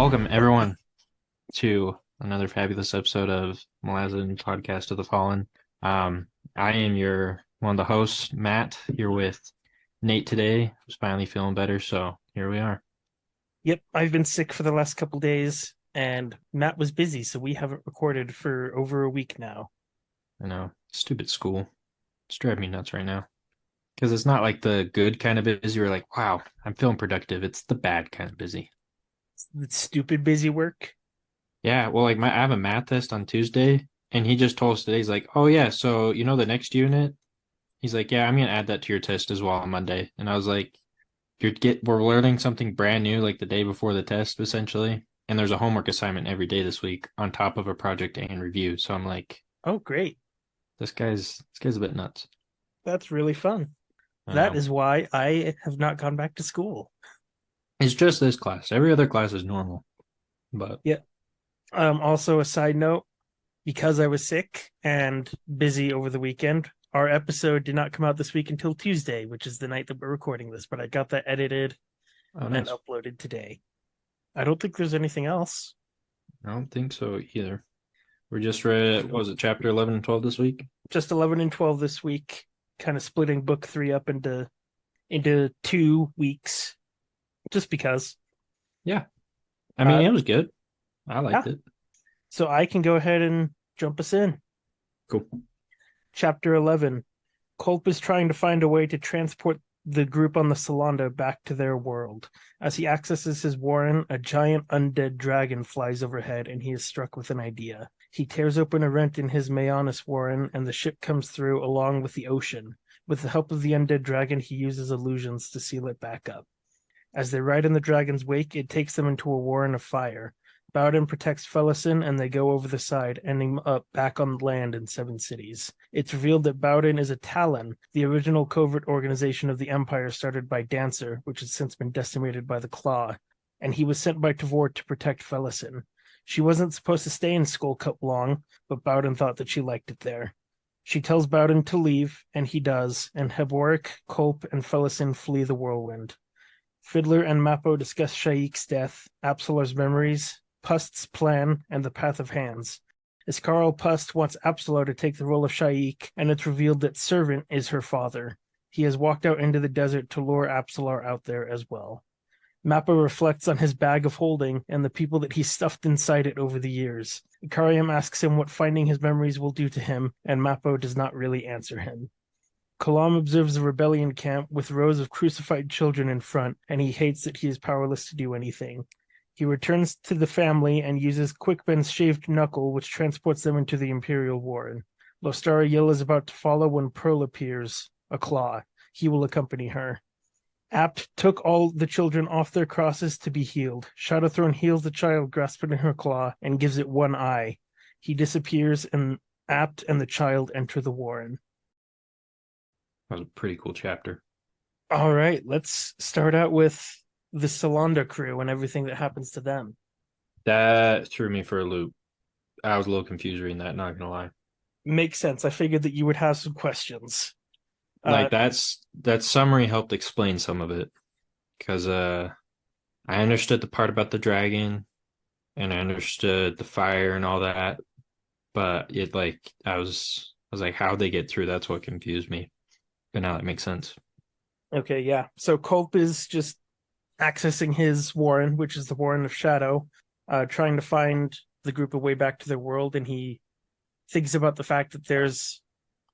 Welcome everyone to another fabulous episode of Malazan Podcast of the Fallen. I am your one of the hosts, Matt, here with Nate today, who's finally feeling better. So here we are. Yep, I've been sick for the last couple days, and Matt was busy, so we haven't recorded for over a week now. I know, stupid school. It's driving me nuts right now. Because it's not like the good kind of busy where like, wow, I'm feeling productive. It's the bad kind of busy. It's stupid busy work. Yeah, well, like I have a math test on Tuesday, and he just told us today, he's like, oh yeah, so the next unit. He's like, yeah, I'm gonna add that to your test as well on Monday. And I was like, we're learning something brand new like the day before the test, essentially. And there's a homework assignment every day this week on top of a project and review. So I'm like, Oh, great. this guy's a bit nuts. That's really fun. I That know. is why I have not gone back to school. It's just this class. Every other class is normal. But Yeah. Also, a side note, because I was sick and busy over the weekend, our episode did not come out this week until Tuesday, which is the night that we're recording this, but I got that edited oh and nice. uploaded today. I don't think there's anything else. I don't think so either. We just read what was it, chapter 11 and 12 this week? Just 11 and 12 this week, kind of splitting book 3 up into 2 weeks just because. Yeah. I mean, Uh, it was good. I liked yeah, it. so I can go ahead and jump us in. Cool. Chapter 11. Culp is trying to find a way to transport the group on the Solanda back to their world. As he accesses his warren, a giant undead dragon flies overhead and he is struck with an idea. He tears open a rent in his Mayanis warren and the ship comes through along with the ocean. With the help of the undead dragon, he uses illusions to seal it back up. As they ride in the dragon's wake, it takes them into a warren of fire. Baudin protects Felison and they go over the side, ending up back on land in Seven Cities. It's revealed that Baudin is a Talon, the original covert organization of the Empire started by Dancer, which has since been decimated by the Claw, and he was sent by Tavor to protect Felison. She wasn't supposed to stay in Skullcup long, but Baudin thought that she liked it there. She tells Baudin to leave, and he does, and Heboric, Culp, and Felison flee the whirlwind. Fiddler and Mappo discuss Shaik's death, Apsalar's memories, Pust's plan, and the Path of Hands. Iskarl Pust wants Apsalar to take the role of Shaik, and it's revealed that Servant is her father. He has walked out into the desert to lure Apsalar out there as well. Mappa reflects on his bag of holding and the people that he stuffed inside it over the years. Ikariam asks him what finding his memories will do to him, and Mappo does not really answer him. Kalam observes a rebellion camp with rows of crucified children in front, and he hates that he is powerless to do anything. He returns to the family and uses Quickben's shaved knuckle, which transports them into the Imperial Warren. Lostara Yill is about to follow when Pearl appears, a claw. He will accompany her. Apt took all the children off their crosses to be healed. Shadowthrone heals the child grasped in her claw and gives it one eye. He disappears, and Apt and the child enter the Warren. That was a pretty cool chapter. All right, let's start out with the Solanda crew and everything that happens to them. That threw me for a loop. I was a little confused reading that, not gonna lie. Makes sense. I figured that you would have some questions. Uh, Like that summary helped explain some of it. Because I understood the part about the dragon and I understood the fire and all that. But it like I was like, how'd they get through? That's what confused me. But now that makes sense. okay, yeah. So Culp is just accessing his Warren, which is the Warren of Shadow, trying to find the group a way back to their world, and he thinks about the fact that there's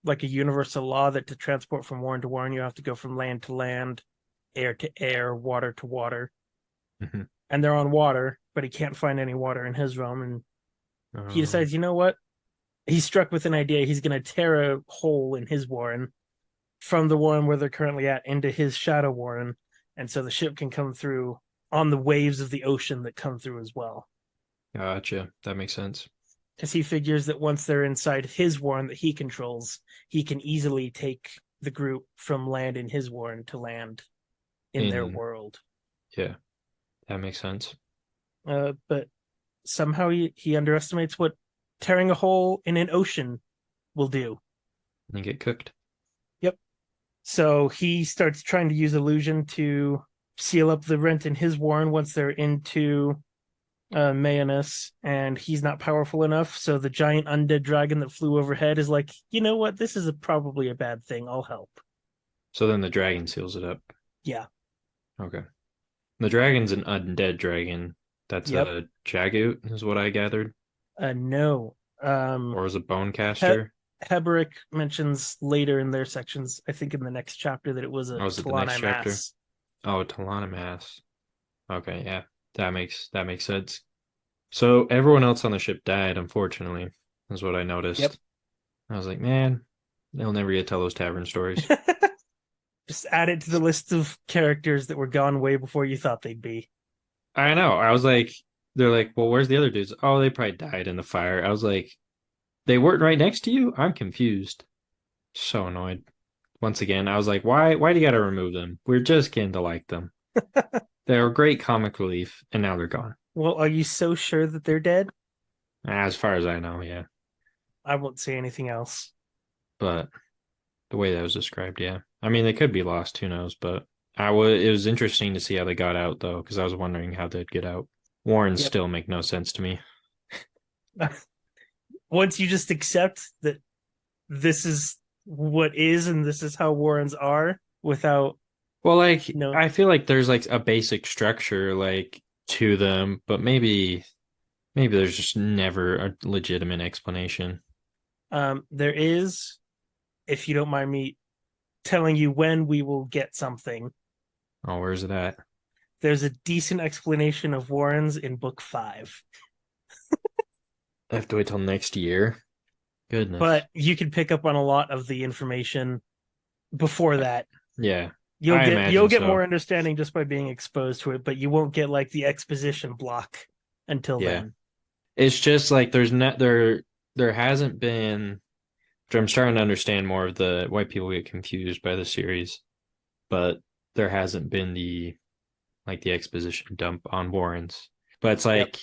like a universal law that to transport from Warren to Warren, you have to go from land to land, air to air, water to water. Mhm. And they're on water, but he can't find any water in his realm. And he Um, decides, you know what? He's struck with an idea. He's going to tear a hole in his Warren from the Warren where they're currently at into his Shadow Warren. And so the ship can come through on the waves of the ocean that come through as well. gotcha. That makes sense. Because he figures that once they're inside his Warren that he controls, he can easily take the group from land in his Warren to land in their In world. Yeah, that makes sense. But somehow he underestimates what tearing a hole in an ocean will do. And get cooked. Yep. So he starts trying to use illusion to seal up the rent in his warren once they're into Mayonnaise, and he's not powerful enough. So the giant undead dragon that flew overhead is like, you know what? This is probably a bad thing. I'll help. So then the dragon seals it up. Yeah. Okay. The dragon's an undead dragon. That's Yep. a Jagoot, is what I gathered. No. Or is a bone He- caster? Heboric mentions later in their sections, I think in the next chapter, that it was a Oh, is it the next Talana chapter? mass. Oh, Talana Mass. Okay, yeah. That makes sense. So everyone else on the ship died, unfortunately, is what I Yep. noticed. I was like, man, they'll never get to tell those tavern stories. Just add it to the list of characters that were gone way before you thought they'd be. I know. I was like, they're like, well, where's the other dudes? Oh, they probably died in the fire. I was like, they weren't right next to you? I'm confused. So annoyed. Once again, I was like, why do you gotta remove them? We're just getting to like them. They're a great comic relief, and now they're gone. Well, are you so sure that they're dead? As far as I know, yeah. I won't say anything else. But the way that was described, yeah. I mean, they could be lost, who knows? But I would. It was interesting to see how they got out, though, because I was wondering how they'd get out. Warrens Yep. still make no sense to me. Once you just accept that this is what is and this is how Warrens are without, Well, like you know, I feel like there's like a basic structure like to them, but maybe there's just never a legitimate explanation. there is, if you don't mind me telling you when we will get something, Oh, where's it at? there's a decent explanation of Warrens in book 5. I have to wait till next year. Goodness. But you can pick up on a lot of the information before that. Yeah, You'll I get imagine you'll get so. more understanding just by being exposed to it, but you won't get like the exposition block until Yeah. then. It's just like there's not there hasn't been which I'm starting to understand more of the why people get confused by the series, but there hasn't been the like the exposition dump on Warrens. But it's Yep. like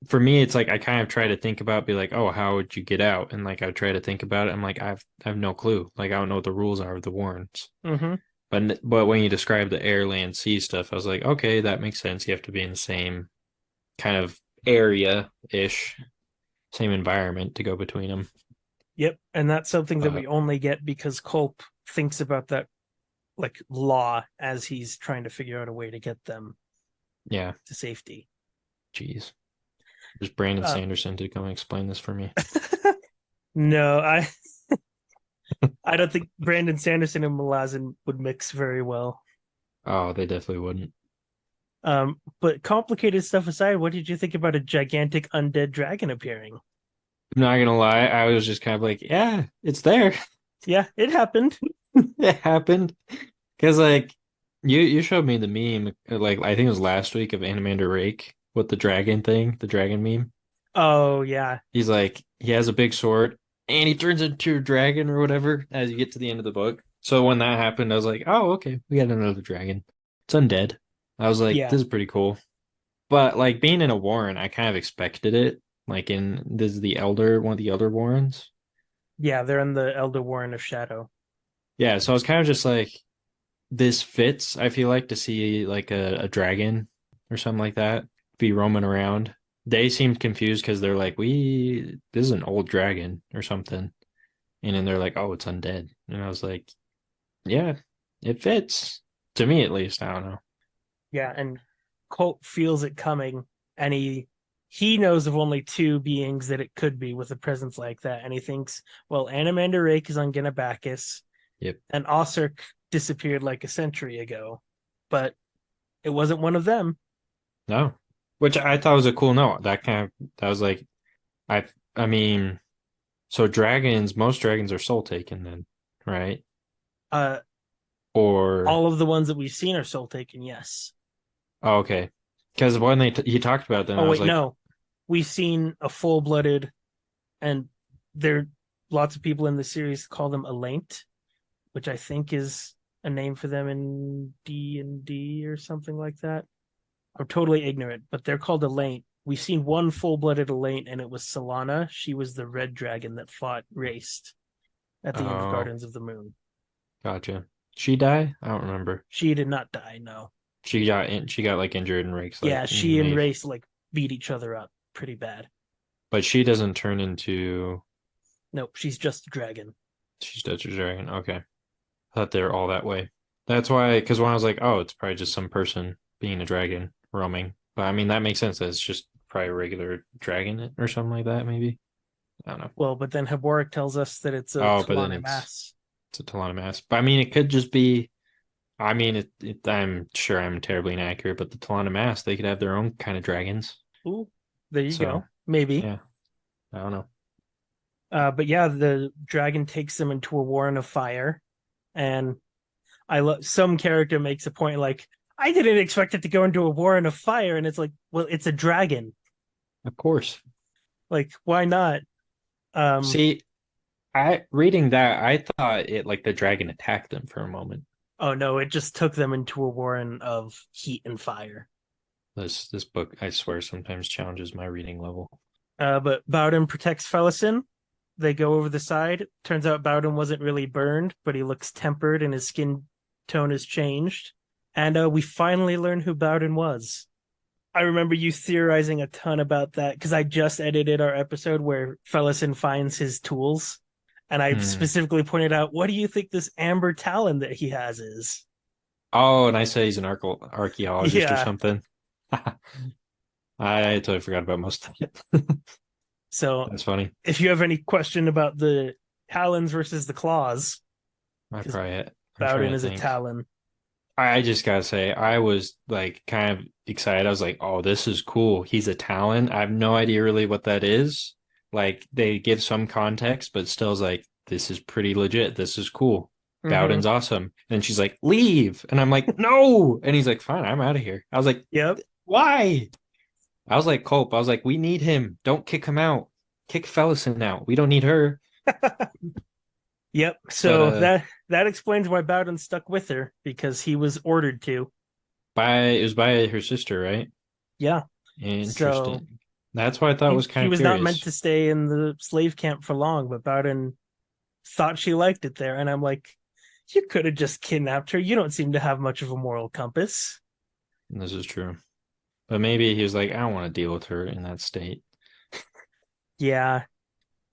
for me, it's like I kind of try to think about, be like, oh, how would you get out? And like I try to think about it. I'm like, I have no clue. Like I don't know what the rules are of the Warrens. Mm-hmm. But when you describe the air, land, sea stuff, I was like, okay, that makes sense. You have to be in the same kind of area ish, same environment to go between them. Yep. And that's something that But we only get because Culp thinks about that like law as he's trying to figure out a way to get them yeah, to safety. geez, just Brandon Uh, Sanderson to come explain this for me. no, I don't think Brandon Sanderson and Malazan would mix very well. Oh, they definitely wouldn't. But complicated stuff aside, what did you think about a gigantic undead dragon appearing? I'm not gonna lie, I was just kind of like, yeah, it's there. Yeah, it happened. It happened. Because like you showed me the meme, like I think it was last week of Animander Rake with the dragon thing, the dragon meme. Oh yeah, He's like he has a big sword and he turns into a dragon or whatever as you get to the end of the book. So when that happened, I was like, oh okay, we got another dragon. It's undead. I was like, yeah, this is pretty cool. But like being in a warren, I kind of expected it. Like in this is the elder, one of the elder warrens. yeah. They're in the Elder Warren of Shadow. Yeah, so I was kind of just like, this fits, I feel like, to see like a dragon or something like that be roaming around. They seemed confused because they're like, this is an old dragon or something. And then they're like, oh, it's undead. And I was like, yeah, it fits. To me, at least. I don't know. Yeah, and Colt feels it coming, and he knows of only two beings that it could be with a presence like that, and he thinks, well, Animander Rake is on Genabacchus, Yep. and Osirk disappeared like a century ago, but it wasn't one of them. No. Which I thought was a cool note. That was like, I, I mean, so most dragons are soul taken then, right? Uh, Or, all of the ones that we've seen are soul taken, yes. oh, okay. Because when he talked about them, Oh I was wait, like, no, we've seen a full-blooded, and there lots of people in the series call them Elaint, which I think is a name for them in D&D or something like that. I'm totally ignorant, but they're called Elaint. We've seen one full-blooded Elaint, and it was Solana. She was the red dragon that fought Raced at the end of oh, Guardians of the Moon. gotcha. She die? I don't remember. She did not die, no. She got like injured and Rake's Yeah, like she and made. Race like beat each other up pretty bad. But she doesn't turn into. Nope, she's just a dragon. She's Dutch dragon. Okay. I thought they were all that way. That's why, because when I was like, oh, it's probably just some person being a dragon roaming. But I mean, that makes sense. That it's just probably a regular dragon or something like that, maybe. I don't know. Well, but then Heboric tells us that it's a Oh, but then Talane Mass. it's a Talanomass. But I mean, it could just be. I mean, I'm sure I'm terribly inaccurate, but the Talanomass, they could have their own kind of dragons. Ooh, there you So go. Maybe. yeah, I don't know. But yeah, the dragon takes them into a warren of fire, and I love some character makes a point like, I didn't expect it to go into a warren of fire, and it's like, well, it's a dragon. Of course. Like, why not? Um, See, I reading that, I thought it like the dragon attacked them for a moment. oh no, it just took them into a warren of heat and fire. This book, I swear, sometimes challenges my reading level. But Baudin protects Fellison. They go over the side. Turns out Baudin wasn't really burned, but he looks tempered and his skin tone has changed. And we finally learn who Baudin was. I remember you theorizing a ton about that because I just edited our episode where Fellison finds his tools. And I Hmm. specifically pointed out, what do you think this amber talon that he has is? Oh, and I say he's an archaeologist or Yeah. something. I totally forgot about most of it. So That's funny. if you have any question about the talons versus the claws, because I'm trying Bowden to is a think. talon. I just gotta say, I was like kind of excited. I was like, oh, this is cool. He's a Talon. I have no idea really what that is. Like they give some context, but still is like, this is pretty legit. This is cool. Mm-hmm. Bowden's awesome. And she's like, leave. And I'm like, no. And he's like, fine, I'm out of here. I was like, Yep. why? I was like, Culp. I was like, we need him. Don't kick him out. Kick Fellison out. We don't need her. Yep. But So that explains why Bowden stuck with her because he was ordered to. by it was by her sister, right? Yeah. So Interesting. That's what I thought was she kind of was not meant curious. to stay in the slave camp for long, but Bowden thought she liked it there. And I'm like, you could have just kidnapped her. You don't seem to have much of a moral compass. This is true. But maybe he was like, I don't want to deal with her in that state. Yeah,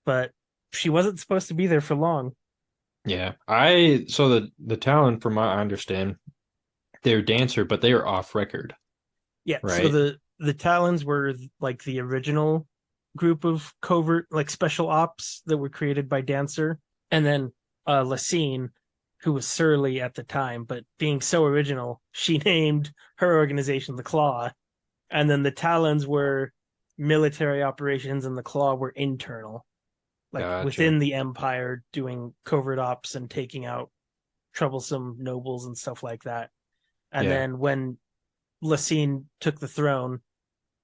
but she wasn't supposed to be there for long. Yeah. I so the Talon, from what I understand, they're dancer, but they are off record, Yeah, so right? the Talons were like the original group of covert like special ops that were created by Dancer, and then Lacine, who was surly at the time, but being so original, she named her organization the Claw, and then the Talons were military operations, and the Claw were internal, like Gotcha. within the Empire, doing covert ops and taking out troublesome nobles and stuff like that. And Yeah. then when Lacine took the throne,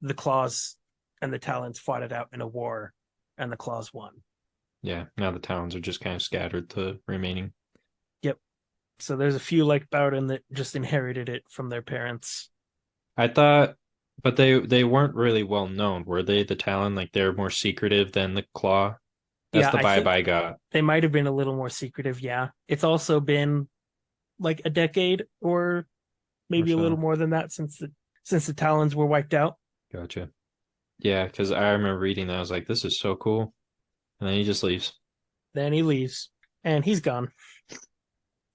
the Claws and the Talons fought it out in a war, and the Claws won. Yeah. Now the towns are just kind of scattered to remaining. Yep. So there's a few like Bowden that just inherited it from their parents. I thought, but they weren't really well known, were they? The Talon, like they're more secretive than the Claw. That's Yeah, the I vibe think I got. they might have been a little more secretive. Yeah. It's also been like a decade or Or maybe a little so. more than that since the Talons were wiped out. Gotcha. Yeah, because I remember reading that. I was like, this is so cool. And then he just leaves. Then he leaves and he's gone.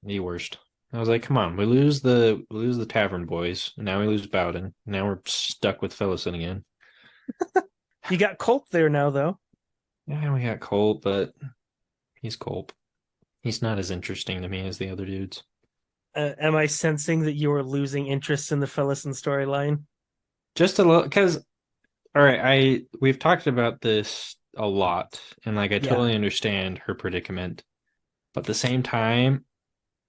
The worst. I was like, come on, we lose the tavern boys, and now we lose Bowden. Now we're stuck with Fellison again. You got Culp there now though. Yeah, we got Colt, but he's Colt. He's not as interesting to me as the other dudes. Am I sensing that you are losing interest in the Fellison storyline? Just a little, because all right, I we've talked about this a lot, and like I Yeah. totally understand her predicament, but at the same time,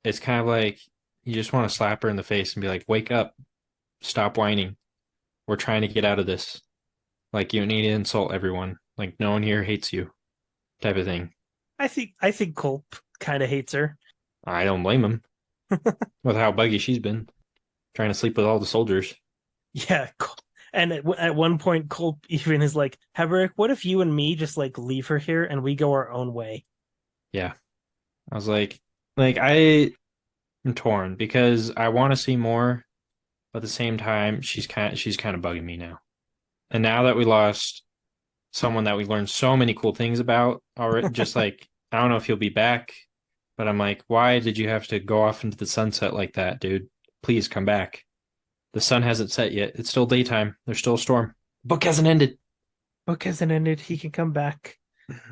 it's kind of like you just want to slap her in the face and be like, "Wake up, stop whining. We're trying to get out of this. Like you need to insult everyone. Like no one here hates you." Type of thing. I think Culp kind of hates her. I don't blame him with how buggy she's been trying to sleep with all the soldiers. Yeah, and at one point, Culp even is like, Heberick, what if you and me just like leave her here and we go our own way? Yeah, I was like I am torn because I want to see more, but at the same time, she's kind of bugging me now. And now that we lost someone that we learned so many cool things about already, just like I don't know if he'll be back, but I'm like, why did you have to go off into the sunset like that, dude? Please come back. The sun hasn't set yet. It's still daytime. There's still a storm. Book hasn't ended. Book hasn't ended. He can come back.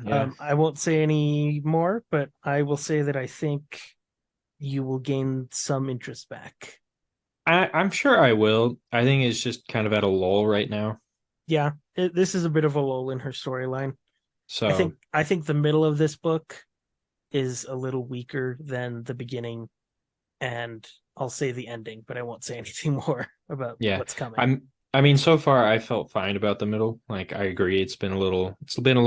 Yeah. I won't say any more, but I will say that I think you will gain some interest back. I'm sure I will. I think it's just kind of at a lull right now. Yeah, this is a bit of a lull in her storyline. So I think the middle of this book is a little weaker than the beginning, and I'll say the ending, but I won't say anything more about yeah, what's coming. I mean, so far I felt fine about the middle. Like I agree, it's been a little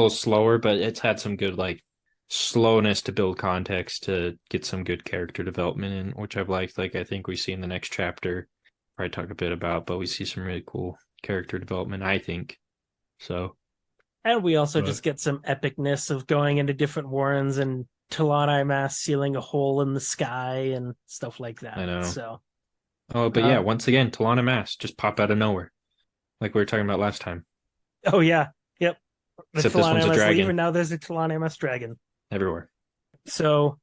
slower, but it's had some good like slowness to build context to get some good character development in, which I've liked. Like I think we see in the next chapter, probably talk a bit about, but we see some really cool character development, I think. So, And we also but just get some epicness of going into different warrens and Talani Mass sealing a hole in the sky and stuff like I that. know. So, Oh, but yeah, uh, once again, Talana Mass just pop out of nowhere, like we were talking about last time. oh yeah, yep. The Except this Talani one's a MS leave, dragon and now there's a Talani MS dragon. everywhere. So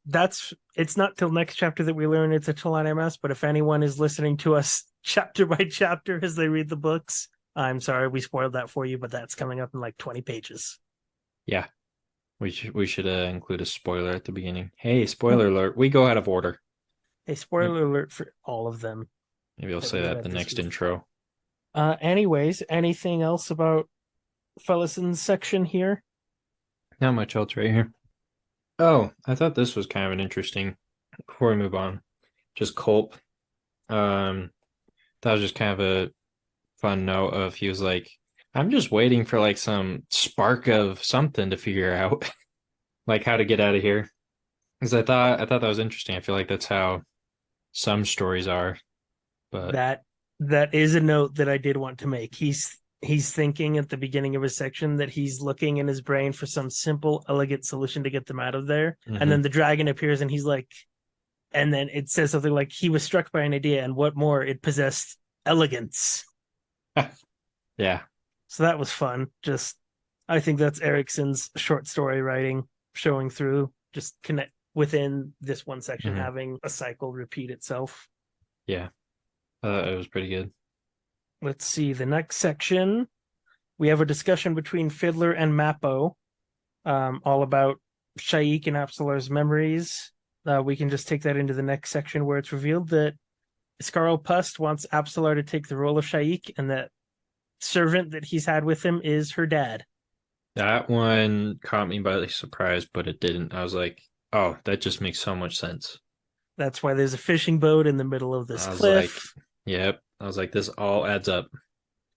it's not till next chapter that we learn it's a Talani MS. But if anyone is listening to us chapter by chapter as they read the books, I'm sorry we spoiled that for you, but that's coming up in like 20 pages. Yeah, we should include a spoiler at the beginning. Hey, Yep. spoiler alert! We go out of order. A spoiler alert for all of them Maybe I'll that say we that read the this next week. intro. Anyways, anything else about Fellison's section here? Not much else right here. Oh, I thought this was kind of an interesting. Before we move on, just Culp. Um, that was just kind of a fun note of he was like, I'm just waiting for like some spark of something to figure out, like how to get out of here. Because I thought that was interesting. I feel like that's how some stories are, but That that is a note that I did want to make. He's thinking at the beginning of his section that he's looking in his brain for some simple, elegant solution to get them out of there. And then mhm. the dragon appears and he's like, and then it says something like he was struck by an idea, and what more, it possessed elegance. Yeah. So that was fun. Just I think that's Erickson's short story writing showing through, just connect within this one section, Hmm. having a cycle repeat itself. Yeah. It was pretty good. Let's see the next section. We have a discussion between Fiddler and Mappo, all about Shaik and Apsalar's memories. We can just take that into the next section where it's revealed that Scarl Pust wants Apsalar to take the role of Shaik, and that servant that he's had with him is her dad. That one caught me by surprise, but it didn't. I was like, oh, that just makes so much sense. That's why there's a fishing boat in the middle of this I was like, cliff. yep. I was like, this all adds up.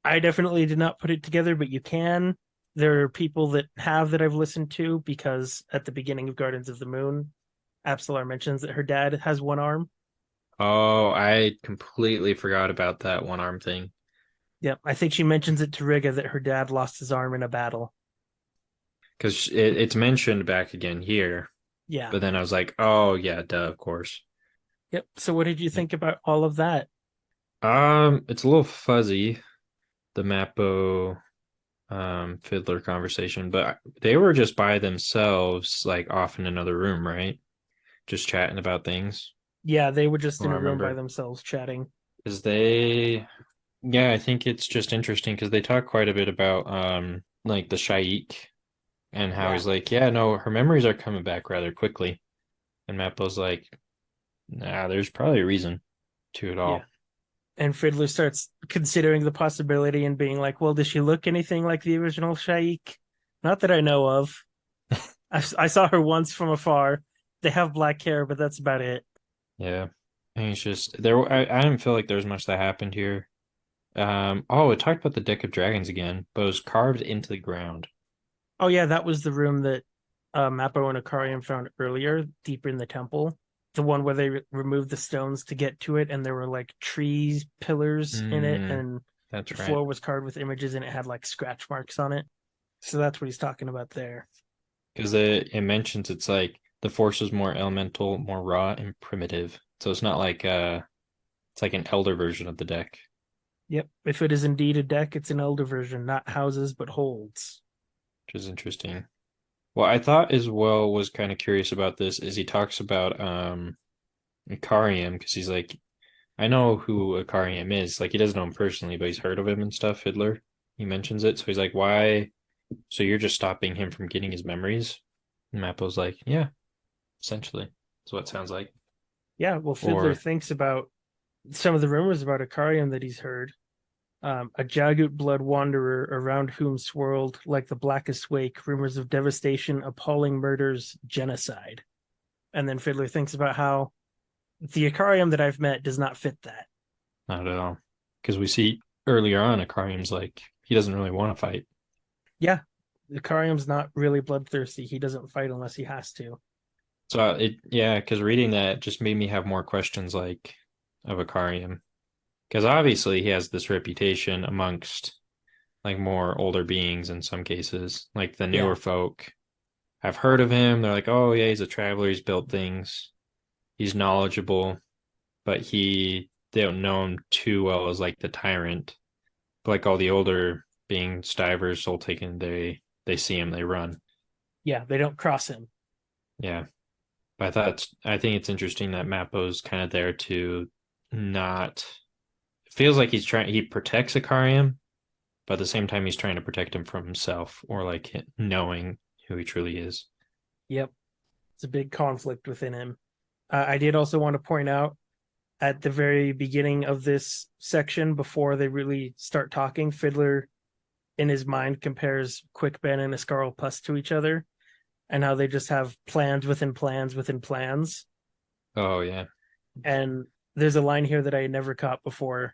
I definitely did not put it together, but you can. There are people that have that I've listened to because at the beginning of Gardens of the Moon, Apsalar mentions that her dad has one arm. Oh, I completely forgot about that one arm thing. Yep, I think she mentions it to Riga that her dad lost his arm in a battle. Because it's mentioned back again here. Yeah. But then I was like, oh, yeah, duh, of course. Yep. So what did you Yep. think about all of that? It's a little fuzzy, the Mappo Fiddler conversation, but they were just by themselves, like off in another room, right? Just chatting about things. Yeah, they were just Oh, in I a room by remember. themselves chatting. Because yeah, I think it's just interesting because they talk quite a bit about like the Shaik and how Yeah. he's like, yeah, no, her memories are coming back rather quickly. And Mappo's like, nah, there's probably a reason to it Yeah. all. And Fiddler starts considering the possibility and being like, well, does she look anything like the original Shaik? Not that I know of. I saw her once from afar. They have black hair, but that's about it. Yeah. And it's just there I didn't feel like there was much that happened here. Oh, it talked about the deck of dragons again, but it was carved into the ground. Oh, yeah, that was the room that Mappo and Akarian found earlier, deeper in the temple. The one where they removed the stones to get to it, and there were like trees, pillars in it, Mm, and the that's right. floor was carved with images, and it had like scratch marks on it. So that's what he's talking about there. Because it mentions it's like the force is more elemental, more raw and primitive. So it's not like it's like an elder version of the deck. Yep. If it is indeed a deck, it's an elder version, not houses, but holds. which is interesting. Well, I thought as well was kind of curious about this is he talks about Ikariam because he's like, I know who Ikariam is. Like he doesn't know him personally, but he's heard of him and stuff, Fiddler. He mentions it. So he's like, why? So you're just stopping him from getting his memories? And Mappo's like, yeah, essentially. That's what it sounds like. Yeah, well, Fiddler Or thinks about some of the rumors about Ikariam that he's heard. A Jagut blood wanderer around whom swirled, like the blackest wake, rumors of devastation, appalling murders, genocide. And then Fiddler thinks about how the Ikariam that I've met does not fit that. not at all. Because we see earlier on Ikariam's like he doesn't really want to fight. Yeah, Ikariam's not really bloodthirsty. He doesn't fight unless he has to. So yeah, because reading that just made me have more questions like of Ikariam. Because obviously he has this reputation amongst like more older beings in some cases. Like the Yeah, newer folk have heard of him. They're like, oh yeah, he's a traveler, he's built things, he's knowledgeable, but they don't know him too well as like the tyrant. But like all the older beings, divers, soul taken, they see him, they run. yeah, they don't cross him. Yeah. But I think it's interesting that Mappo's kind of there to not it feels like he protects Ikariam, but at the same time he's trying to protect him from himself or like knowing who he truly is. Yep, it's a big conflict within him. I did also want to point out at the very beginning of this section, before they really start talking, Fiddler in his mind compares Quick Ben and Iscarl Puss to each other, and how they just have plans within plans within plans. Oh yeah. And there's a line here that I had never caught before.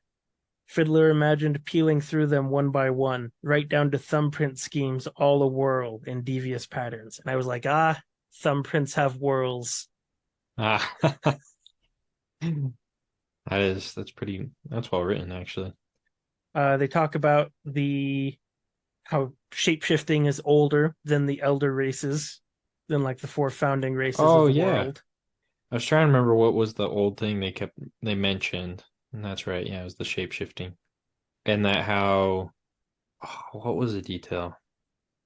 Fiddler imagined peeling through them one by one, right down to thumbprint schemes all a whirl in devious patterns. And I was like, thumbprints have whirls. Ah, that's well written actually. They talk about the how shapeshifting is older than the elder races, than like the four founding races of Oh the yeah. world. I was trying to remember what was the old thing they mentioned. And that's right. Yeah, it was the shape shifting. And that how what was the detail?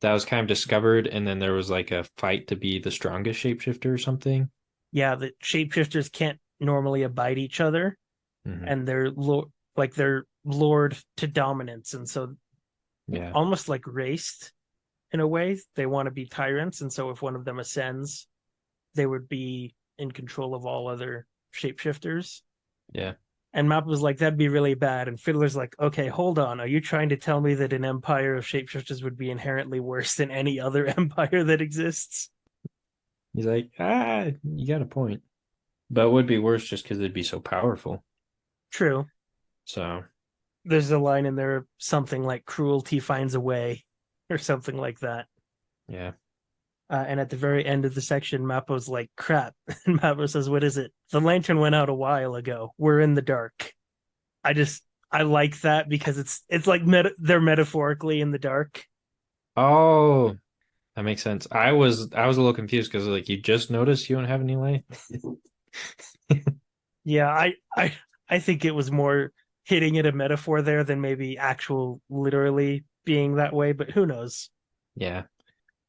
That was kind of discovered and then there was like a fight to be the strongest shapeshifter or something. Yeah, the shapeshifters can't normally abide each other, Hmm. and they're lured to dominance, and so Yeah. almost like raced in a way. They want to be tyrants, and so if one of them ascends, they would be in control of all other shapeshifters. Yeah. And Map was like, that'd be really bad. And Fiddler's like, okay, hold on. Are you trying to tell me that an empire of shapeshifters would be inherently worse than any other empire that exists? He's like, you got a point. But it would be worse just because it'd be so powerful. True. So There's a line in there, something like cruelty finds a way, or something like that. yeah. And at the very end of the section, Mappo's like, crap. And Mappo says, what is it? The lantern went out a while ago. We're in the dark. I just, I like that because it's like they're metaphorically in the dark. Oh, that makes sense. I was a little confused because like you just noticed you don't have any light. Yeah, I think it was more hitting it a metaphor there than maybe actual literally being that way, but who knows? Yeah,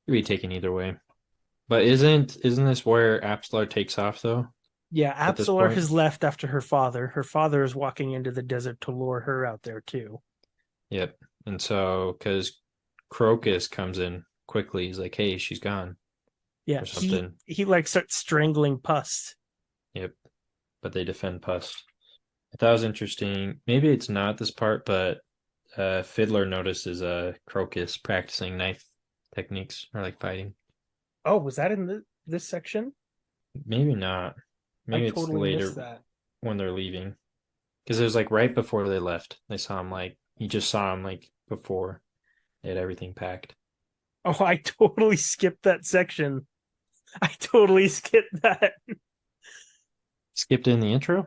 could be taken either way. But isn't this where Apslar takes off though? Yeah, At this Apsalar point? has left after her father. Her father is walking into the desert to lure her out there too. Yep. And so because Crocus comes in quickly, he's like, "Hey, she's gone" Yeah, or he something. he like starts strangling Puss. Yep. But they defend Pus. I thought it was interesting. Maybe it's not this part, but Fiddler notices Crocus practicing knife techniques or like fighting. Oh, was that in this section? Maybe not. I Maybe it's totally missed later that. when they're leaving. Because it was like right before they left. They saw him like he just saw him like before they had everything packed. Oh, I totally skipped that section. I totally skipped that Skipped in the intro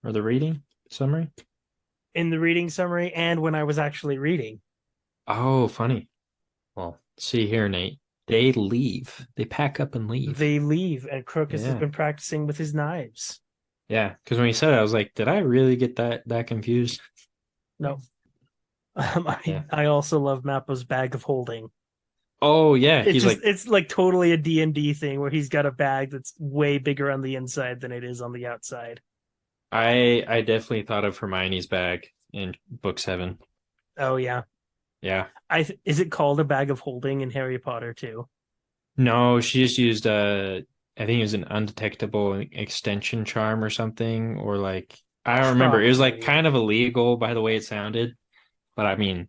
or the reading summary. in the reading summary and when I was actually reading. Oh, funny. Well, see here, Nate. They leave. They pack up and leave. They leave, and Crocus has Yeah. been practicing with his knives. Yeah. Because when you said it, I was like, did I really get that confused? No. Yeah. I also love Mappa's bag of holding. Oh yeah, It's he's just like it's like totally a D&D thing where he's got a bag that's way bigger on the inside than it is on the outside. I definitely thought of Hermione's bag in book 7. Oh yeah. Yeah. Is it called a bag of holding in Harry Potter too? No, she just used I think it was an undetectable extension charm or something, or like I don't remember. It was like Probably. kind of illegal by the way it sounded, but I mean,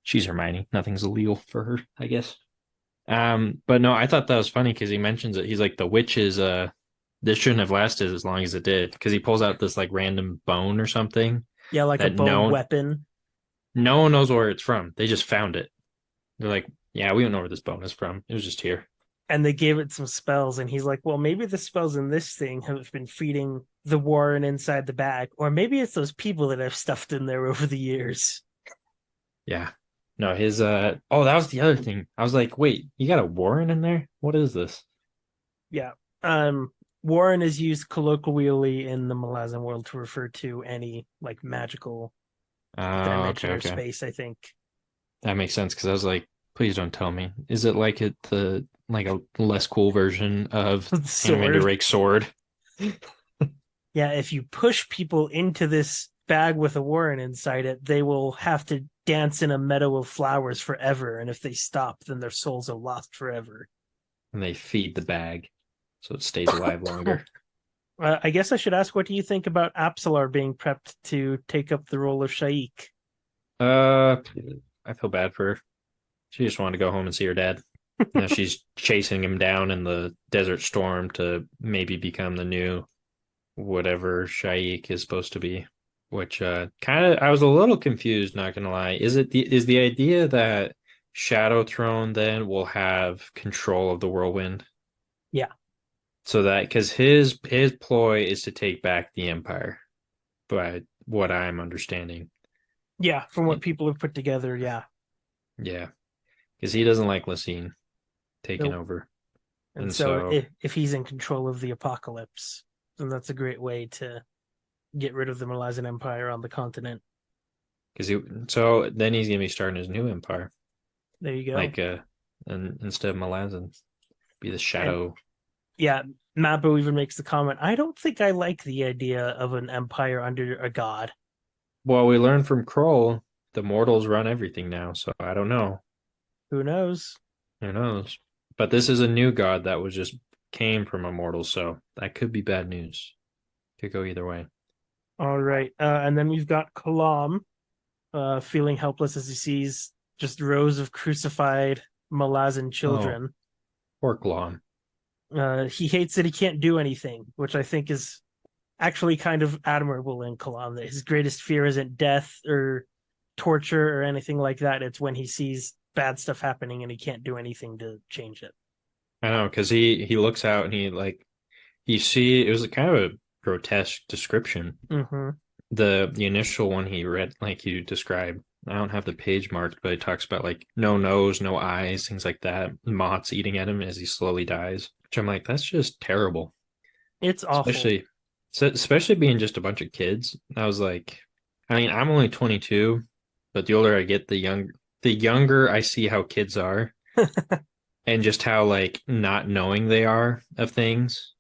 she's Hermione. Nothing's illegal for her, I guess. But no, I thought that was funny because he mentions it. He's like the witches. This shouldn't have lasted as long as it did because he pulls out this like random bone or something Yeah, like a that bone weapon. no one knows where it's from. They just found it. They're like, yeah, we don't know where this bone is from. It was just here. And they gave it some spells, and he's like, well, maybe the spells in this thing have been feeding the Warren inside the bag, or maybe it's those people that I've stuffed in there over the years. Yeah. No, his oh, that was the other thing. I was like, wait, you got a Warren in there? What is this? Yeah. Um, Warren is used colloquially in the Malazan world to refer to any like magical Oh, okay, dimension or okay. space, I think. That makes sense because I was like, please don't tell me. Is it like the like a less cool version of Animator Sword. Rake's sword? Yeah, if you push people into this bag with a Warren inside it, they will have to dance in a meadow of flowers forever. And if they stop, then their souls are lost forever. And they feed the bag so it stays alive longer. I guess I should ask, what do you think about Apsalar being prepped to take up the role of Shaik? Uh, I feel bad for her. She just wanted to go home and see her dad. Now she's chasing him down in the Desert Storm to maybe become the new whatever Shaik is supposed to be. Which kind of I was a little confused, not gonna lie. Is the idea that Shadow Throne then will have control of the whirlwind? Yeah, So that because his ploy is to take back the Empire, by what I'm understanding. yeah. From what people have put together, yeah. Yeah, because he doesn't like Lysine taking Nope. over. And And so so if he's in control of the apocalypse, then that's a great way to get rid of the Malazan Empire on the continent. because he so then he's gonna be starting his new empire, There you go. like and instead of Malazan, be the And Shadow. yeah, Mabo even makes the comment, I don't think I like the idea of an empire under a god. Well, we learned from Kroll the mortals run everything now, so I don't know. Who knows? Who knows? But this is a new god that was just came from a mortal, so that could be bad news. Could go either way. All right. And then we've got Kalam feeling helpless as he sees just rows of crucified Malazan Oh, children. poor Glom. He hates that he can't do anything, which I think is actually kind of admirable in Kalam. That his greatest fear isn't death or torture or anything like that. It's when he sees bad stuff happening and he can't do anything to change it. I know because he looks out and he like you see it was a kind of a grotesque description. Mm-hmm. The initial one he read like you described. I don't have the page marked, but it talks about like no nose, no eyes, things like that. Moths eating at him as he slowly dies. Which I'm like, that's just terrible. It's awful. Especially especially being just a bunch of kids. I was like, I mean, I'm only 22, but the older I get, the younger I see how kids are and just how like not knowing they are of things.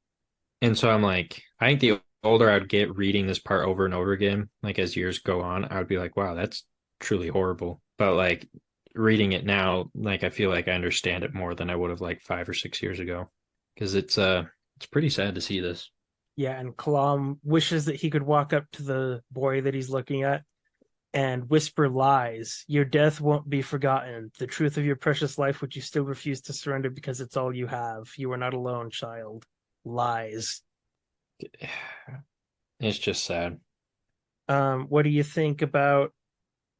And so I'm like, I think the older I would get reading this part over and over again, like as years go on, I would be like, wow, that's truly horrible. But like reading it now, like I feel like I understand it more than I would have like 5 or 6 years ago. Because it's pretty sad to see this. Yeah, and Kalam wishes that he could walk up to the boy that he's looking at and whisper lies. Your death won't be forgotten. The truth of your precious life, which you still refuse to surrender because it's all you have. You are not alone, child. Lies. It's just sad. What do you think about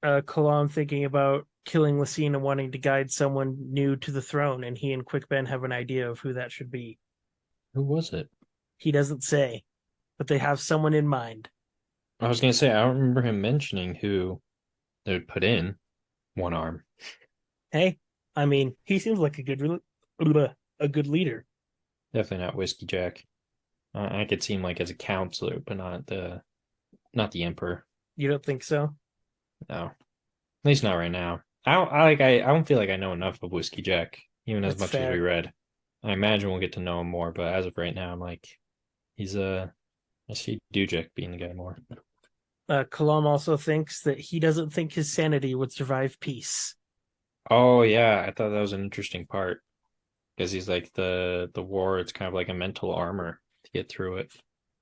Kalam thinking about killing Lysine and wanting to guide someone new to the throne? And he and Quick Ben have an idea of who that should be. Who was it? He doesn't say, but they have someone in mind. I was gonna say I don't remember him mentioning who they would put in one arm. Hey, I mean, he seems like a good leader. Definitely not Whiskey Jack. I could see him like as a counselor, but not the emperor. You don't think so? No, at least not right now. I don't feel like I know enough of Whiskey Jack, even as That's much as we fair. read. I imagine we'll get to know him more, but as of right now, I'm like, he's I see Dujek being the guy more. Kalam also thinks that he doesn't think his sanity would survive peace. Oh yeah, I thought that was an interesting part because he's like the war. It's kind of like a mental armor to get through it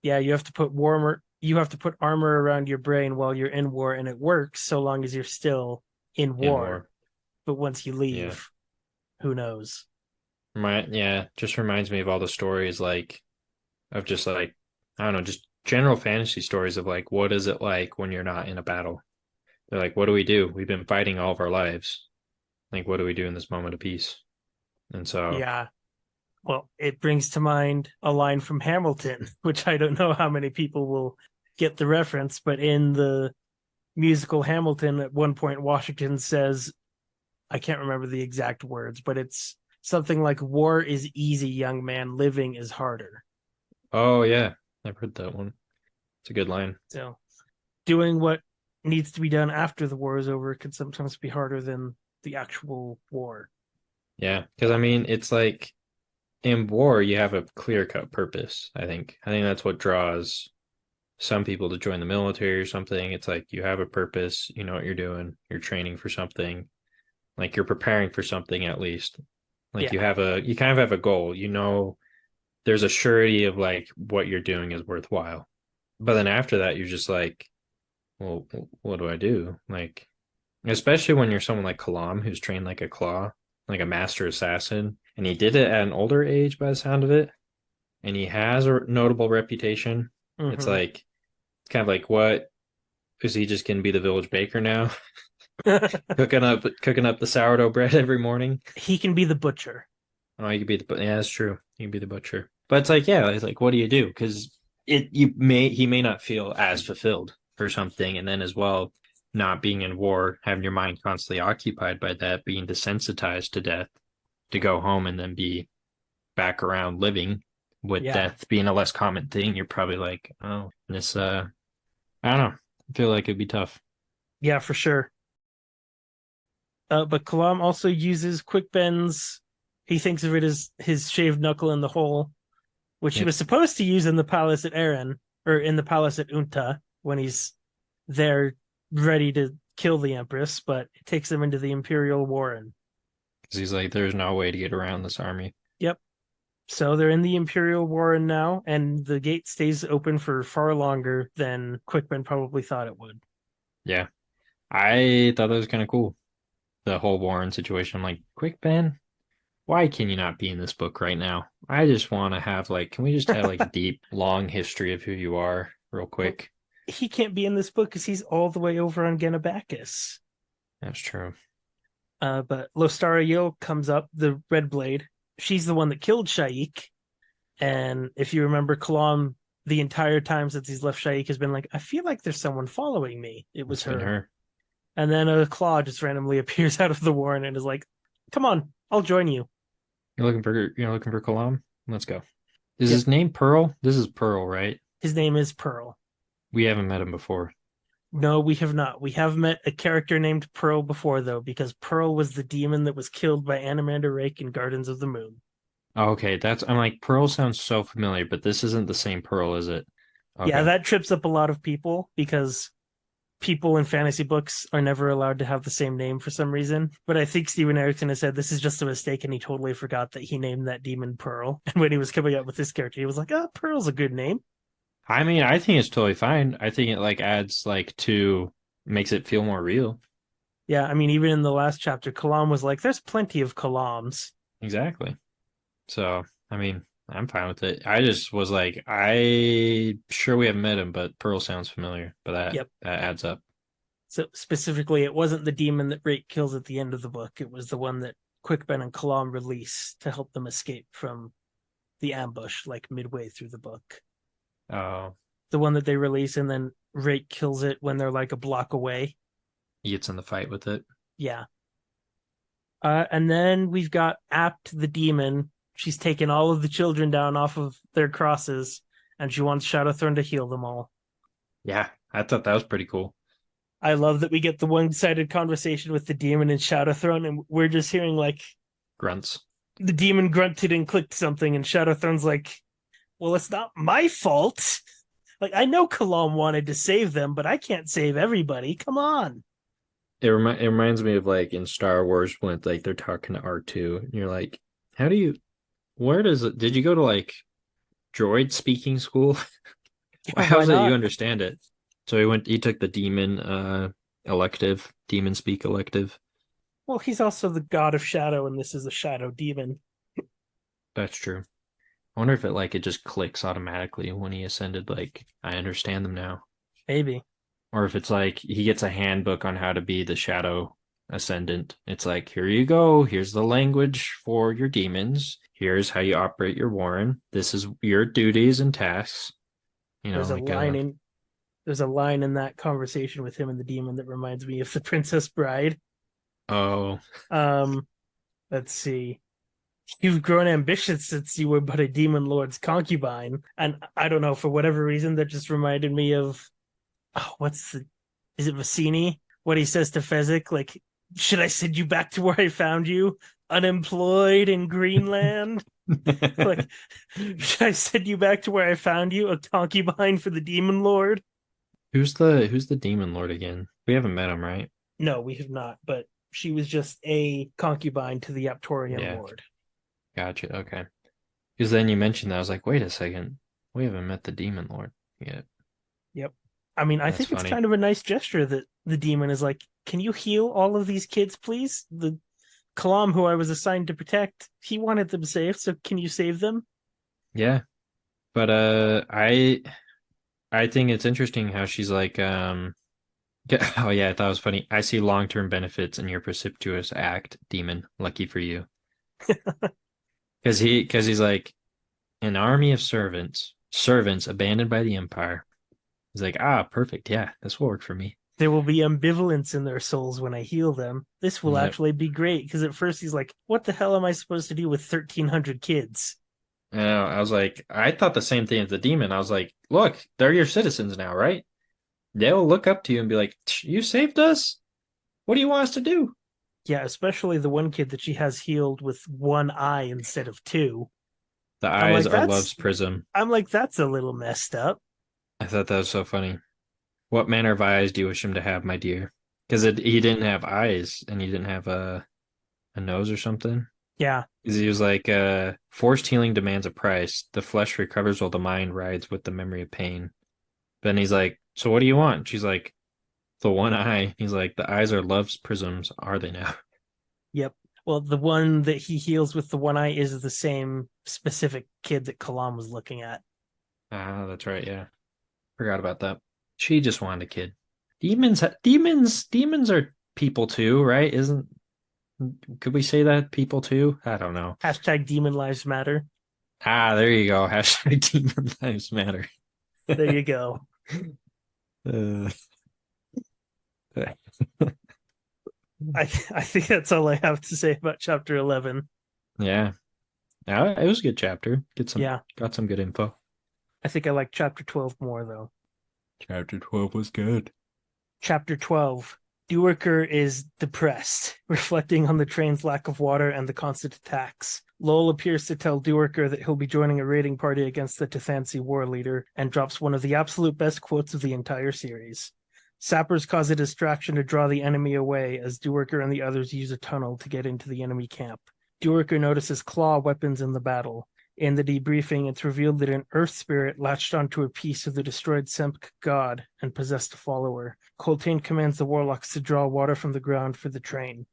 Yeah, you have to put armor around your brain while you're in war, and it works so long as you're still in in war. war. But once you Yeah, leave, who knows? just reminds me of all the stories like of just like I don't know, just general fantasy stories of like what is it like when you're not in a battle? They're like, what do we do? We've been fighting all of our lives. Like, what do we do in this moment of peace? And so, Yeah. Well, it brings to mind a line from Hamilton, which I don't know how many people will get the reference, but in the musical Hamilton, at one point, Washington says, I can't remember the exact words, but it's something like, war is easy, young man, living is harder. oh yeah, I've heard that one. It's a good line. So doing what needs to be done after the war is over can sometimes be harder than the actual war. Yeah, because I mean, it's like in war, you have a clear cut purpose. I think that's what draws some people to join the military or something. It's like you have a purpose, you know what you're doing, you're training for something, like you're preparing for something at least. Like Yeah. you kind of have a goal. You know, there's a surety of like what you're doing is worthwhile. But then after that, you're just like, well, what do I do? Like, especially when you're someone like Kalam, who's trained like a claw, like a master assassin, and he did it at an older age by the sound of it, and he has a notable reputation. It's Mm-hmm. like, it's kind of like, what is he just gonna be the village baker now, cooking up the sourdough bread every morning? He can be the butcher. Oh, you could be the yeah, that's true. You can be the butcher, but it's like, yeah, it's like, what do you do? Because he may not feel as fulfilled or something, and then as well, not being in war, having your mind constantly occupied by that, being desensitized to death, to go home and then be back around living with Yeah. death being a less common thing. You're probably like, oh, this I don't know. I feel like it'd be tough. Yeah, for sure. But Kalam also uses quick bends. He thinks of it as his shaved knuckle in the hole, which he Yep. was supposed to use in the palace at Eren, or in the palace at Unta, when he's there ready to kill the Empress, but it takes him into the Imperial Warren. Because he's like, there's no way to get around this army. Yep. So they're in the Imperial Warren now, and the gate stays open for far longer than Quickman probably thought it would. Yeah. I thought that was kind of cool. The whole Warren situation. I'm like, quick, Ben, why can you not be in this book right now? I just want to have like, can we just have like a deep, long history of who you are real Well, quick? he can't be in this book because he's all the way over on Genabacchus. That's true. But Lostara Yo comes up, the Red Blade. She's the one that killed Shaik. And if you remember, Kalam, the entire time since he's left Shaik, has been like, I feel like there's someone following me. It was It's been her. her. And then a claw just randomly appears out of the warren and is like, come on, I'll join you. You're looking for Kalam? Let's go. Is Yep. his name Pearl? This is Pearl, right? His name is Pearl. We haven't met him before. No, we have not. We have met a character named Pearl before, though, because Pearl was the demon that was killed by Animander Rake in Gardens of the Moon. Oh, okay, I'm like Pearl sounds so familiar, but this isn't the same Pearl, is it? Yeah, Okay. that trips up a lot of people because people in fantasy books are never allowed to have the same name for some reason. But I think Steven Erickson has said this is just a mistake, and he totally forgot that he named that demon Pearl. And when he was coming up with this character, he was like, "Oh, Pearl's a good name." I mean, I think it's totally fine. I think it like adds like to makes it feel more real. Yeah, I mean, even in the last chapter, Kalam was like, "There's plenty of Kalams." Exactly. So, I mean, I'm fine with it. I just was like, I sure we haven't met him, but Pearl sounds familiar, but that Yep. that adds up. So specifically, it wasn't the demon that Rake kills at the end of the book. It was the one that Quickben and Kalam release to help them escape from the ambush, like midway through the book. Oh, The one that they release, and then Rake kills it when they're like a block away. he gets in the fight with it. Yeah. And then we've got Apt the demon. She's taken all of the children down off of their crosses, and she wants Shadowthorn to heal them all. Yeah, I thought that was pretty cool. I love that we get the one-sided conversation with the demon and Shadowthrone, and we're just hearing like Grunts. the demon grunted and clicked something, and Shadowthrone's like, "Well, it's not my fault. Like, I know Kalam wanted to save them, but I can't save everybody. Come on." It reminds me of like in Star Wars when like they're talking to R2 and you're like, how do you where does it did you go to like droid speaking school? Yeah, How why is it you not? understand it? So he took the demon speak elective. Well, he's also the god of shadow, and this is a shadow demon. That's true. I wonder if it just clicks automatically when he ascended, like, I understand them now. Maybe. Or if it's like he gets a handbook on how to be the shadow ascendant. It's like, here you go. Here's the language for your demons. Here's how you operate your warren. This is your duties and tasks. You know, There's a like line in there's a line in that conversation with him and the demon that reminds me of the Princess Bride. oh, Um, let's see. You've grown ambitious since you were but a demon lord's concubine. And I don't know, for whatever reason, that just reminded me of what's the is it Vicini? What he says to Fezzik, like, should I send you back to where I found you? Unemployed in Greenland? Like, should I send you back to where I found you? A concubine for the demon lord? who's the demon lord again? We haven't met him, right? No, we have not, but she was just a concubine to the Aptorian Yeah, lord. gotcha. Okay. Because then you mentioned that, I was like, wait a second, we haven't met the demon lord yet. Yep. I mean, I That's think it's funny. kind of a nice gesture that the demon is like, can you heal all of these kids, please? The Kalam, who I was assigned to protect, he wanted them safe, so can you save them? Yeah, but I think it's interesting how she's like, oh yeah, I thought it was funny. I see long-term benefits in your precipitous act, demon. Lucky for you. Because he's like an army of servants abandoned by the empire. He's like, ah, perfect. Yeah, this will work for me. There will be ambivalence in their souls when I heal them. This will Yep. actually be great because at first he's like, what the hell am I supposed to do with 1,300 kids? I was like, I thought the same thing as the demon. I was like, look, they're your citizens now, right? They'll look up to you and be like, you saved us. What do you want us to do? Yeah, especially the one kid that she has healed with one eye instead of two. The I'm eyes like, are love's that's prism. that's a little messed up. I thought that was so funny. What manner of eyes do you wish him to have, my dear? Because he didn't have eyes and he didn't have a nose or something. Yeah. 'Cause he was like, forced healing demands a price. The flesh recovers while the mind rides with the memory of pain. Then he's like, so what do you want? She's like, the one eye. He's like, the eyes are love's prisms, are they now? Yep. Well, the one that he heals with the one eye is the same specific kid that Kalam was looking at. Ah, that's right. Yeah, forgot about that. She just wanted a kid. Demons are people too, right? Isn't could we say that people too? I don't know. Hashtag demon lives matter. Ah, there you go. Hashtag demon lives matter. There you go. Uh, I think that's all I have to say about chapter 11. yeah, it was a good chapter. Yeah, Got some good info. I think I like chapter 12 more though. Chapter 12 was good. Chapter 12. Duerker is depressed, reflecting on the train's lack of water and the constant attacks. Lowell appears to tell Duerker that he'll be joining a raiding party against the Tethansi war leader and drops one of the absolute best quotes of the entire series. Sappers cause a distraction to draw the enemy away as Duerker and the others use a tunnel to get into the enemy camp. Duerker notices claw weapons in the battle. In the debriefing, it's revealed that an earth spirit latched onto a piece of the destroyed Semp god and possessed a follower. Coltane commands the warlocks to draw water from the ground for the train.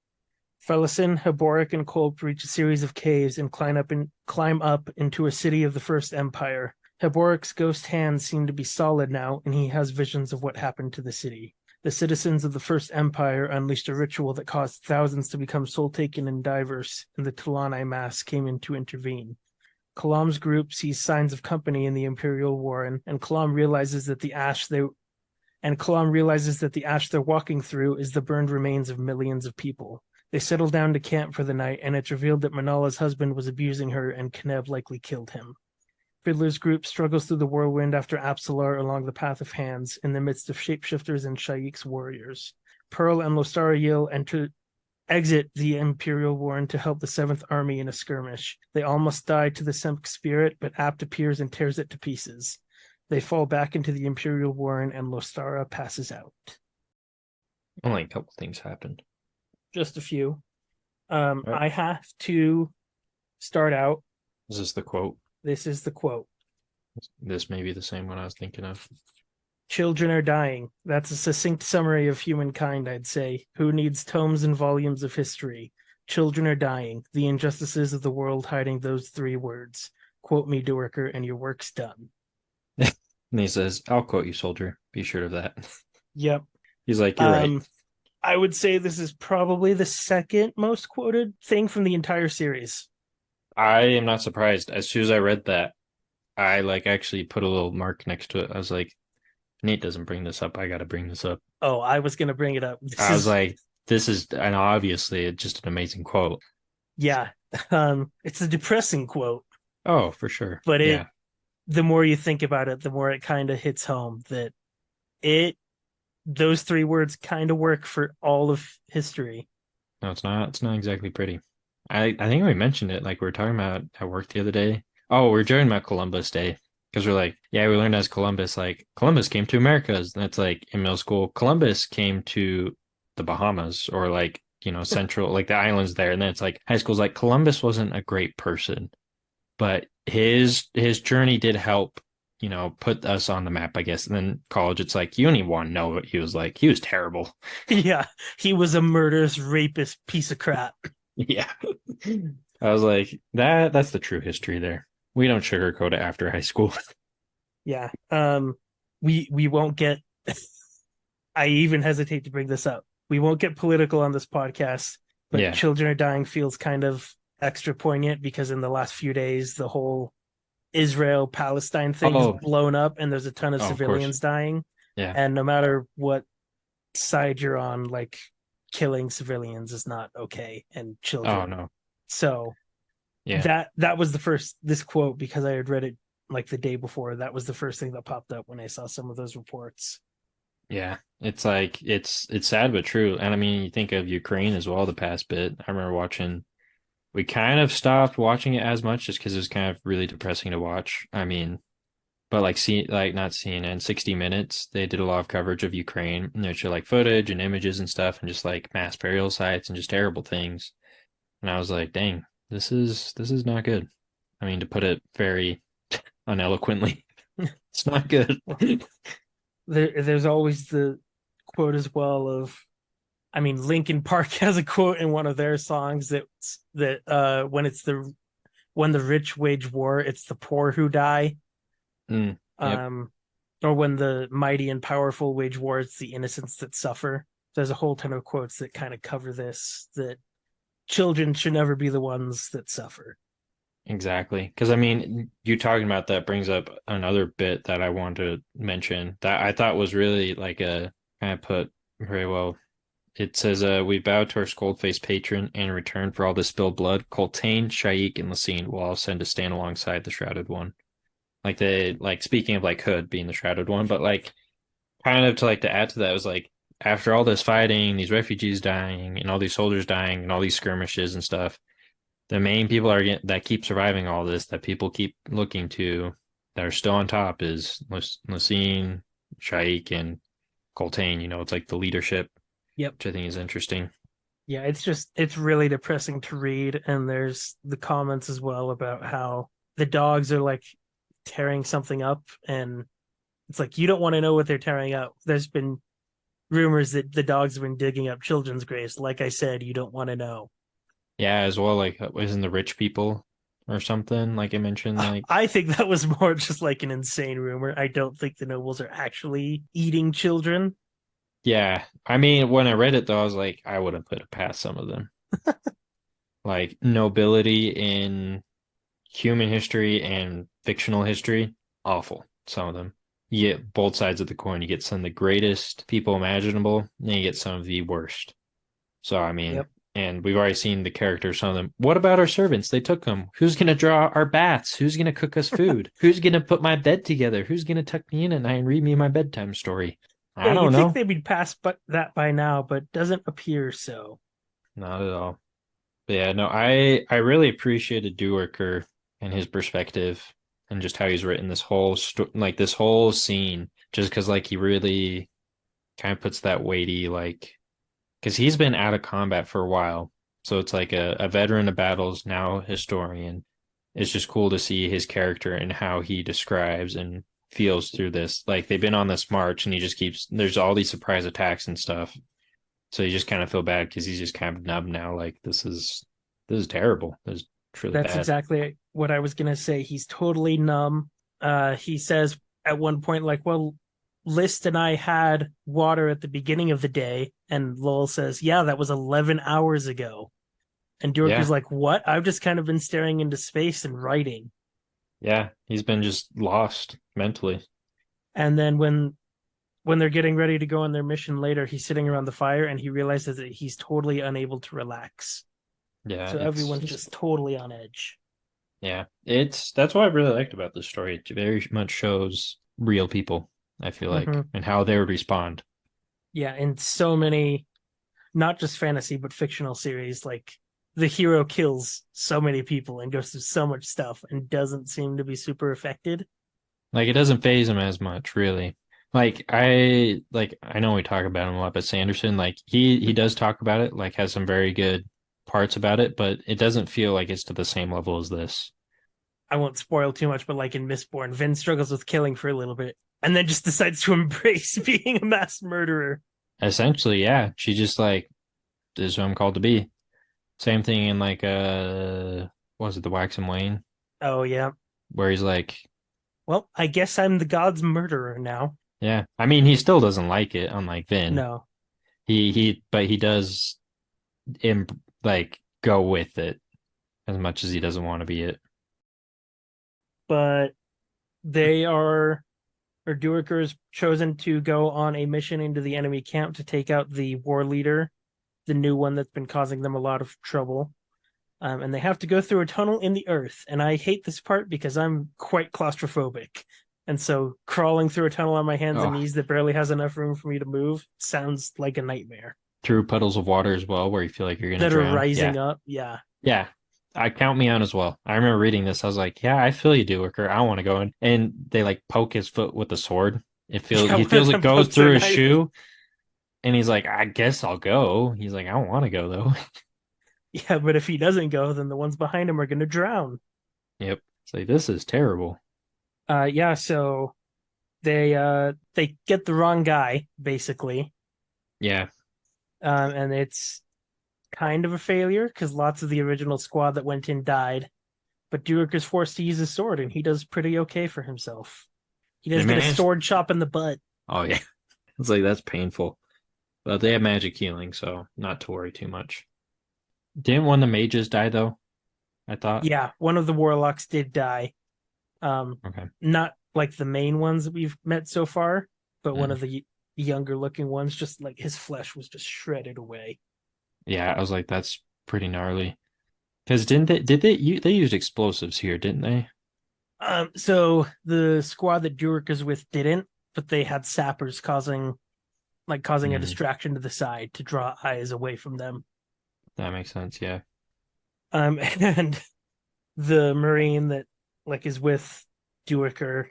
Felison, Heboric, and Kolp reach a series of caves and climb up into a city of the First Empire. Heboric's ghost hands seem to be solid now, and he has visions of what happened to the city. The citizens of the First Empire unleashed a ritual that caused thousands to become soul-taken and diverse, and the Talani mass came in to intervene. Kalam's group sees signs of company in the Imperial Warren, and Kalam realizes that the ash they're walking through is the burned remains of millions of people. They settle down to camp for the night, and it's revealed that Manala's husband was abusing her, and Keneb likely killed him. Fiddler's group struggles through the whirlwind after Apsalar along the path of hands in the midst of shapeshifters and Shaik's warriors. Pearl and Losariel exit the Imperial Warren to help the Seventh Army in a skirmish. They almost die to the Semp spirit, but Apt appears and tears it to pieces. They fall back into the Imperial Warren, and Lostara passes out. Only a couple things happened. Just a few. Right. I have to start out. Is this the quote? This is the quote. This may be the same one I was thinking of. Children are dying. That's a succinct summary of humankind, I'd say. Who needs tomes and volumes of history? Children are dying. The injustices of the world hiding those 3 words. Quote me, Dorker, and your work's done. And he says, I'll quote you, soldier. Be sure of that. Yep. He's like, you're right. I would say this is probably the second most quoted thing from the entire series. I am not surprised. As soon as I read that, I actually put a little mark next to it. I was like, Nate doesn't bring this up. I got to bring this up. Oh, I was going to bring it up. Was like, this is, and obviously it's just an amazing quote. Yeah. It's a depressing quote. Oh, for sure. But the more you think about it, the more it kind of hits home that those 3 words kind of work for all of history. No, it's not. It's not exactly pretty. I think we mentioned it. Like we were talking about at work the other day. Oh, we are joking about Columbus Day because we're like, yeah, we learned as Columbus, Columbus came to Americas. And it's like in middle school, Columbus came to the Bahamas or central, like the islands there. And then it's like high school's like Columbus wasn't a great person, but his journey did help, put us on the map, I guess. And then college, it's like you don't even want to know what he was like. He was terrible. Yeah, he was a murderous, rapist piece of crap. Yeah. I was like, that's the true history there. We don't sugarcoat it after high school. Yeah. We won't get I even hesitate to bring this up. We won't get political on this podcast, but Children Are Dying feels kind of extra poignant because in the last few days the whole Israel Palestine thing has blown up and there's a ton of civilians dying. Yeah. And no matter what side you're on, killing civilians is not okay, and children. Oh no. So that was this quote, because I had read it the day before. That was the first thing that popped up when I saw some of those reports. Yeah, it's it's sad but true. And I mean, you think of Ukraine as well the past bit. I remember we kind of stopped watching it as much just because it was kind of really depressing to watch. I mean, but not CNN, 60 Minutes, they did a lot of coverage of Ukraine, and they show footage and images and stuff, and just mass burial sites and just terrible things. And I was like, dang, this is not good. I mean, to put it very uneloquently, it's not good. There's always the quote as well of, I mean, Linkin Park has a quote in one of their songs that when the rich wage war, it's the poor who die. Yep. Or when the mighty and powerful wage war, it's the innocents that suffer. There's a whole ton of quotes that kind of cover this, that children should never be the ones that suffer. Exactly. Because, I mean, you talking about that brings up another bit that I want to mention that I thought was really kind of put very well. It says, we bow to our skull-faced patron, and in return for all the spilled blood, Coltane, Shaik, and Lassine will all send to stand alongside the Shrouded One. Speaking of Hood being the Shrouded One, but kind of to add to that was after all this fighting, these refugees dying, and all these soldiers dying, and all these skirmishes and stuff, the main people that keep surviving all this, that people keep looking to, that are still on top, is Lassine, Shaik, and Coltane. It's the leadership. Yep. Which I think is interesting. Yeah, it's really depressing to read, and there's the comments as well about how the dogs are tearing something up, and it's you don't want to know what they're tearing up. There's been rumors that the dogs have been digging up children's graves. Like I said, you don't want to know. Yeah, as well, isn't the rich people or something I mentioned? I think that was more just an insane rumor. I don't think the nobles are actually eating children. Yeah, I mean, when I read it though, I was like, I wouldn't put it past some of them. Nobility in human history and fictional history, awful. Some of them. You get both sides of the coin. You get some of the greatest people imaginable, and you get some of the worst. So I mean, And we've already seen the characters, some of them. What about our servants? They took them. Who's going to draw our baths? Who's going to cook us food? Who's going to put my bed together? Who's going to tuck me in at night and read me my bedtime story? Yeah, I don't you'd think know. they'd be past but that by now, but doesn't appear so. Not at all. But yeah, no, I really appreciated Duerker and his perspective and just how he's written this whole like this whole scene. Just because like he really kind of puts that weighty like because he's been out of combat for a while. So it's like a veteran of battles, now historian. It's just cool to see his character and how he describes and feels through this. Like they've been on this march and he just keeps, there's all these surprise attacks and stuff. So you just kind of feel bad because he's just kind of numb now. Like this is terrible. This is truly That's bad. exactly what I was gonna say. He's totally numb. He says at one point, like, well, List and I had water at the beginning of the day, and Lowell says, yeah, that was 11 hours ago. And Durocher's Yeah. like, what? I've just kind of been staring into space and writing. Yeah. He's been just lost mentally. And then when they're getting ready to go on their mission later, he's sitting around the fire and he realizes that he's totally unable to relax. Yeah. So everyone's just totally on edge. Yeah. That's what I really liked about this story. It very much shows real people, I feel like, Mm-hmm. and how they would respond. Yeah, in so many, not just fantasy, but fictional series, like the hero kills so many people and goes through so much stuff and doesn't seem to be super affected. Like it doesn't phase him as much, really. Like I know we talk about him a lot, but Sanderson, like he does talk about it, like has some very good parts about it, but it doesn't feel like it's to the same level as this. I won't spoil too much, but like in Mistborn, Vin struggles with killing for a little bit and then just decides to embrace being a mass murderer. Essentially, yeah. She just like this is who I'm called to be. Same thing in like what was it, the Wax and Wayne, Oh yeah. where he's like, Well, I guess I'm the god's murderer now. yeah. I mean, he still doesn't like it, unlike Vin. No, But he does like go with it as much as he doesn't want to be it. but they are or Duiker is chosen to go on a mission into the enemy camp to take out the war leader, the new one that's been causing them a lot of trouble. And they have to go through a tunnel in the earth. And I hate this part because I'm quite claustrophobic. And so crawling through a tunnel on my hands and Oh, knees that barely has enough room for me to move sounds like a nightmare. through puddles of water as well, where you feel like you're gonna That are drown. Yeah, rising up. Yeah. yeah. I count me out as well. I remember reading this. I was like, yeah, I feel you, Duiker. I want to go in. And they like poke his foot with the sword. Yeah, He one of feels it them goes pokes their through his knife. shoe, and he's like, I guess I'll go. He's like, I don't want to go though. Yeah, but if he doesn't go, then the ones behind him are going to drown. Yep. It's like this is terrible. Yeah, so they get the wrong guy basically, Yeah. and it's kind of a failure because lots of the original squad that went in died. But Duick is forced to use his sword, and he does pretty okay for himself. He They does get a managed. sword chop in the butt. Oh yeah. It's like that's painful. But they have magic healing, so not to worry too much. Didn't one of the mages die though? I thought. Yeah, one of the warlocks did die. Okay. Not like the main ones that we've met so far, but one Mm. of the younger looking ones, just like his flesh was just shredded away. Yeah, I was like, that's pretty gnarly. Because didn't they did they used explosives here, didn't they? So the squad that Duick is with didn't, but they had sappers causing a Mm, distraction to the side to draw eyes away from them. that makes sense, yeah. And the Marine that like is with Duiker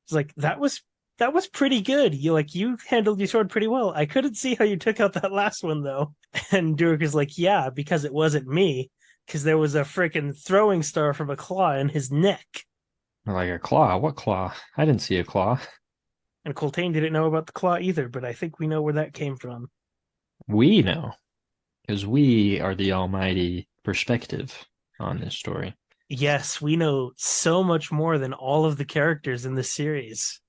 is like, that was pretty good. You handled your sword pretty well. I couldn't see how you took out that last one though. And Duiker's like, yeah, because it wasn't me, because there was a freaking throwing star from a claw in his neck. Like a claw. What claw? I didn't see a claw. And Coltane didn't know about the claw either, but I think we know where that came from. We know, because we are the almighty perspective on this story. Yes, we know so much more than all of the characters in the series.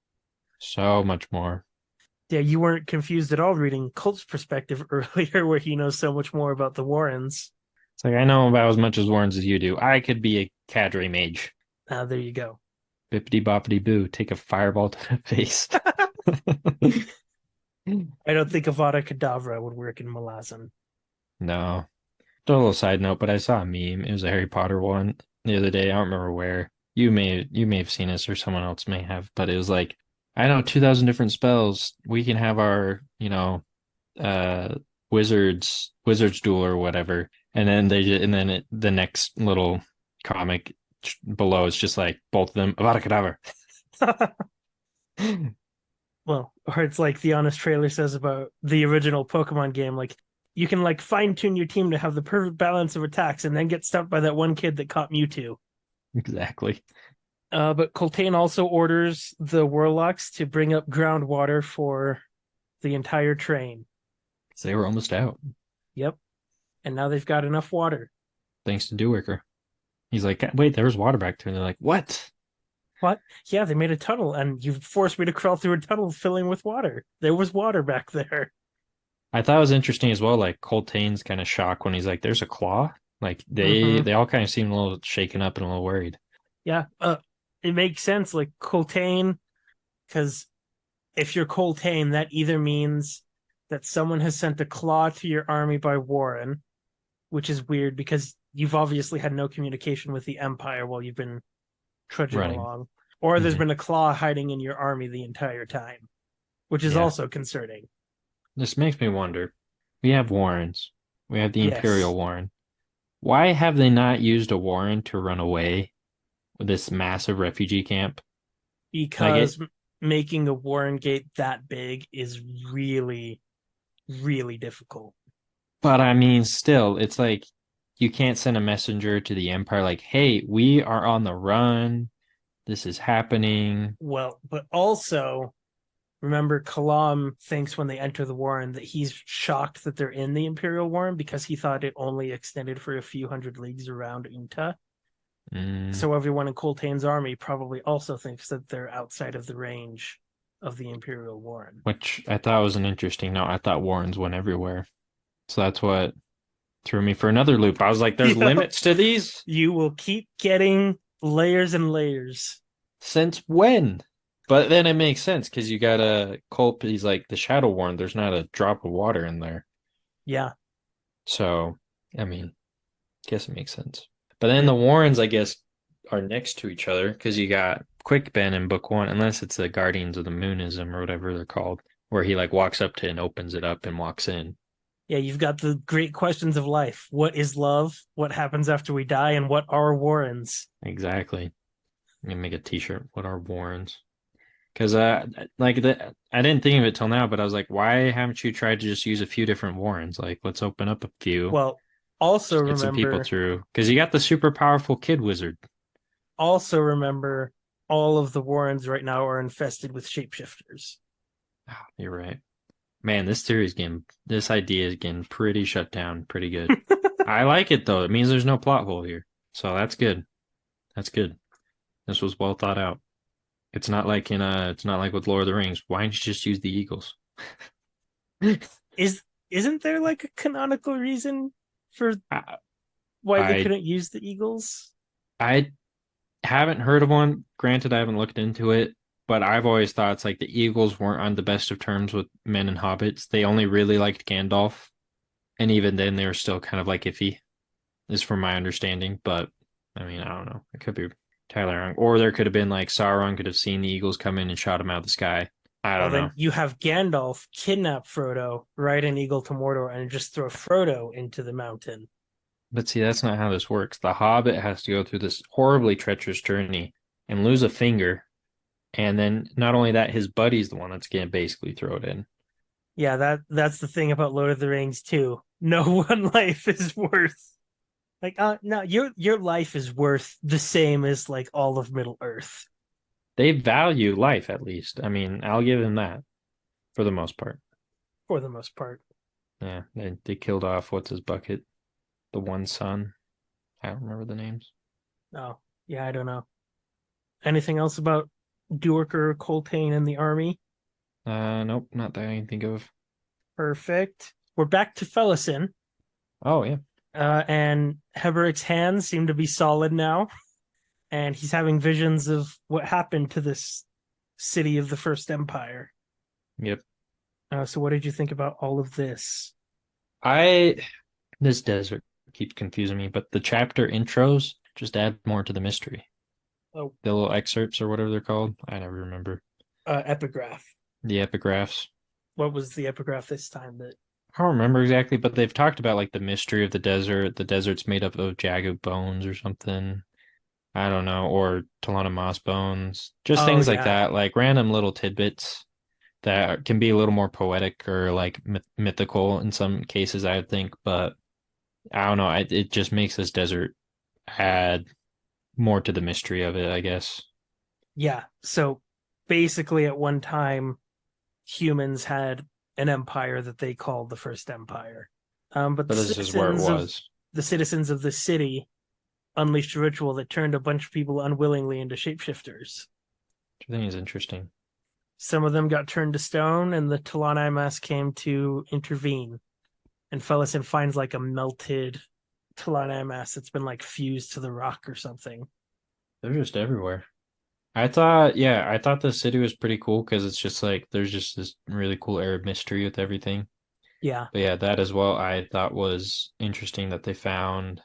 So much more. Yeah, you weren't confused at all reading Colt's perspective earlier, where he knows so much more about the Warrens. It's like I know about as much as Warrens as you do. I could be a cadre mage. There you go. Bippity boppity boo. Take a fireball to the face. I don't think Avada Kedavra would work in Malazan. No. a little side note, but I saw a meme. It was a Harry Potter one the other day. I don't remember where. You may have seen this or someone else may have, but it was like, I know 2,000 different spells. We can have our, uh wizard's duel or whatever. And then the next little comic below is just like both of them Avada Kedavra. Well, or it's like the honest trailer says about the original Pokemon game, like you can like fine tune your team to have the perfect balance of attacks and then get stumped by that one kid that caught Mewtwo. Exactly. But Coltane also orders the Warlocks to bring up groundwater for the entire train. So they were almost out. Yep. And now they've got enough water. Thanks to Deweyker. He's like, wait, there was water back there. And they're like, what? What? Yeah, they made a tunnel and you forced me to crawl through a tunnel filling with water. There was water back there. I thought it was interesting as well, like Coltane's kind of shocked when he's like, there's a claw. Like they Mm-hmm. they all kind of seem a little shaken up and a little worried. Yeah. It makes sense. Like Coltane, because if you're Coltane, that either means that someone has sent a claw to your army by Warren, which is weird because you've obviously had no communication with the Empire while you've been trudging Running. along, or there's Hmm. been a claw hiding in your army the entire time, which is Yeah. also concerning. This makes me wonder. We have Warrens. We have the Imperial Yes, Warren. Why have they not used a Warren to run away with this massive refugee camp? Like it, because making a Warren gate that big is really, really difficult. but I mean, still, it's like you can't send a messenger to the Empire like, hey, we are on the run. This is happening. Well, but also remember, Kalam thinks when they enter the Warren that he's shocked that they're in the Imperial Warren because he thought it only extended for a few hundred leagues around Unta. Mm, So everyone in Coltane's army probably also thinks that they're outside of the range of the Imperial Warren. which I thought was an interesting note. I thought Warrens went everywhere. So that's what threw me for another loop. I was like, there's Yeah, limits to these? you will keep getting layers and layers. Since when? But then it makes sense because you got a Culp, he's like the Shadow Warren. There's not a drop of water in there. Yeah, So, I mean, I guess it makes sense. But then yeah. the Warrens, I guess, are next to each other because you got Quick Ben in book one, unless it's the Guardians of the Moonism or whatever they're called, where he like walks up to it and opens it up and walks in. Yeah, you've got the great questions of life. What is love? What happens after we die? And what are Warrens? Exactly. I'm gonna make a t-shirt. What are Warrens? Because I didn't think of it till now, but I was like, why haven't you tried to just use a few different Warrens? Like, let's open up a few, Well, also just get some people remember, through. Because you got the super powerful kid wizard. also remember, all of the Warrens right now are infested with shapeshifters. Ah, you're right. Man, this idea is getting pretty shut down, pretty good. I like it though. It means there's no plot hole here. So that's good. That's good. This was well thought out. It's not like with Lord of the Rings. Why didn't you just use the Eagles? Is isn't there like a canonical reason for I why they I couldn't use the Eagles? I haven't heard of one. Granted, I haven't looked into it, but I've always thought it's like the Eagles weren't on the best of terms with men and hobbits. They only really liked Gandalf, and even then they were still kind of like iffy, is from my understanding. But I mean, I don't know. It could be entirely wrong. Or there could have been like Sauron could have seen the Eagles come in and shot him out of the sky. I Well, don't know. then you have Gandalf kidnap Frodo, ride an eagle to Mordor, and just throw Frodo into the mountain. But see, that's not how this works. The Hobbit has to go through this horribly treacherous journey and lose a finger. And then not only that, his buddy's the one that's getting basically thrown in. Yeah, that's the thing about Lord of the Rings too. No one life is worth like no, your life is worth the same as like all of Middle Earth They value life, at least. I mean, I'll give them that for the most part. for the most part. Yeah, they killed off what's his bucket, the one son. I don't remember the names. Oh, yeah, I don't know. Anything else about Durker, Coltane, and the army? Nope, not that I can think of. Perfect. We're back to Fellison, Oh yeah, and Heboric's hands seem to be solid now, and he's having visions of what happened to this city of the First Empire. yep. So, what did you think about all of this? I this desert. keeps confusing me. But the chapter intros just add more to the mystery. Oh, The little excerpts or whatever they're called. I never remember. epigraph. The epigraphs. What was the epigraph this time? That I don't remember exactly, but they've talked about like the mystery of the desert. The desert's made up of jagged bones or something. I don't know, or Talana moss bones. Just oh things like yeah, that, like random little tidbits that can be a little more poetic or like mythical in some cases, I would think. But I don't know. It just makes this desert add more to the mystery of it, I guess. yeah. So basically, at one time, humans had an empire that they called the First Empire. But But this is where it was. the citizens of the city unleashed a ritual that turned a bunch of people unwillingly into shapeshifters. Which I think is interesting. Some of them got turned to stone, and the Talanimas came to intervene. And Fellison finds like a melted Talanimas that's been like fused to the rock or something. They're just everywhere. I thought the city was pretty cool because it's just like there's just this really cool Arab mystery with everything. Yeah. But yeah, that as well I thought was interesting that they found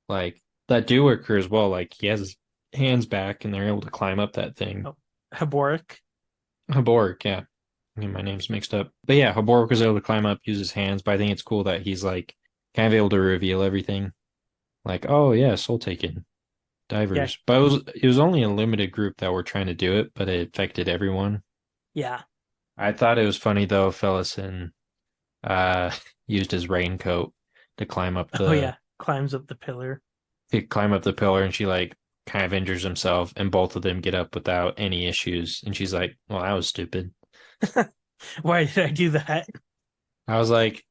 like that Dewar as well. Like he has his hands back and they're able to climb up that thing. Oh, Heboric. Heboric, yeah. I mean, my name's mixed up. But yeah, Heboric was able to climb up, use his hands, but I think it's cool that he's like kind of able to reveal everything. Like, oh yeah, soul taken. Yeah. Divers. But it was only a limited group that were trying to do it, but it affected everyone. Yeah. I thought it was funny though, Fellison uh used his raincoat to climb up Oh the yeah. Climbs up the pillar. to climb up the pillar and she like kind of injures himself and both of them get up without any issues. And she's like, well, that was stupid. Why did I do that? I was like,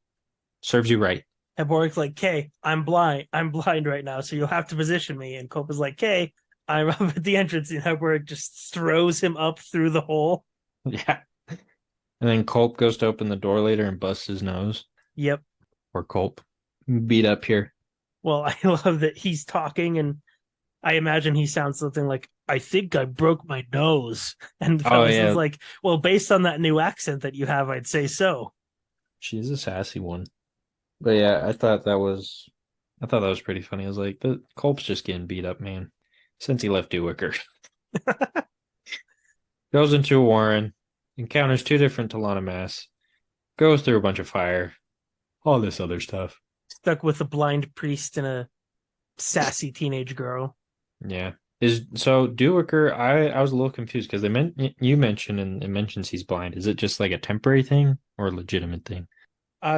serves you right. Heboric's like, "Kay, I'm blind. I'm blind right now, so you'll have to position me." And Cope is like, "Kay, I'm up at the entrance." And Heboric just throws him up through the hole. Yeah. And then Culp goes to open the door later and busts his nose. Yep. Or Culp. Beat up here. Well, I love that he's talking, and I imagine he sounds something like, "I think I broke my nose." And Oh Fellison's yeah. like, "Well, based on that new accent that you have, I'd say so." She's a sassy one. But yeah, I thought that was pretty funny. I was like, the Culp's just getting beat up, man. Since he left Dewicker. Goes into a warren, encounters two different Talana mass, goes through a bunch of fire, all this other stuff. Stuck with a blind priest and a sassy teenage girl. Yeah. Is so Dewicker, I was a little confused because you mentioned and it mentions he's blind. Is it just like a temporary thing or a legitimate thing?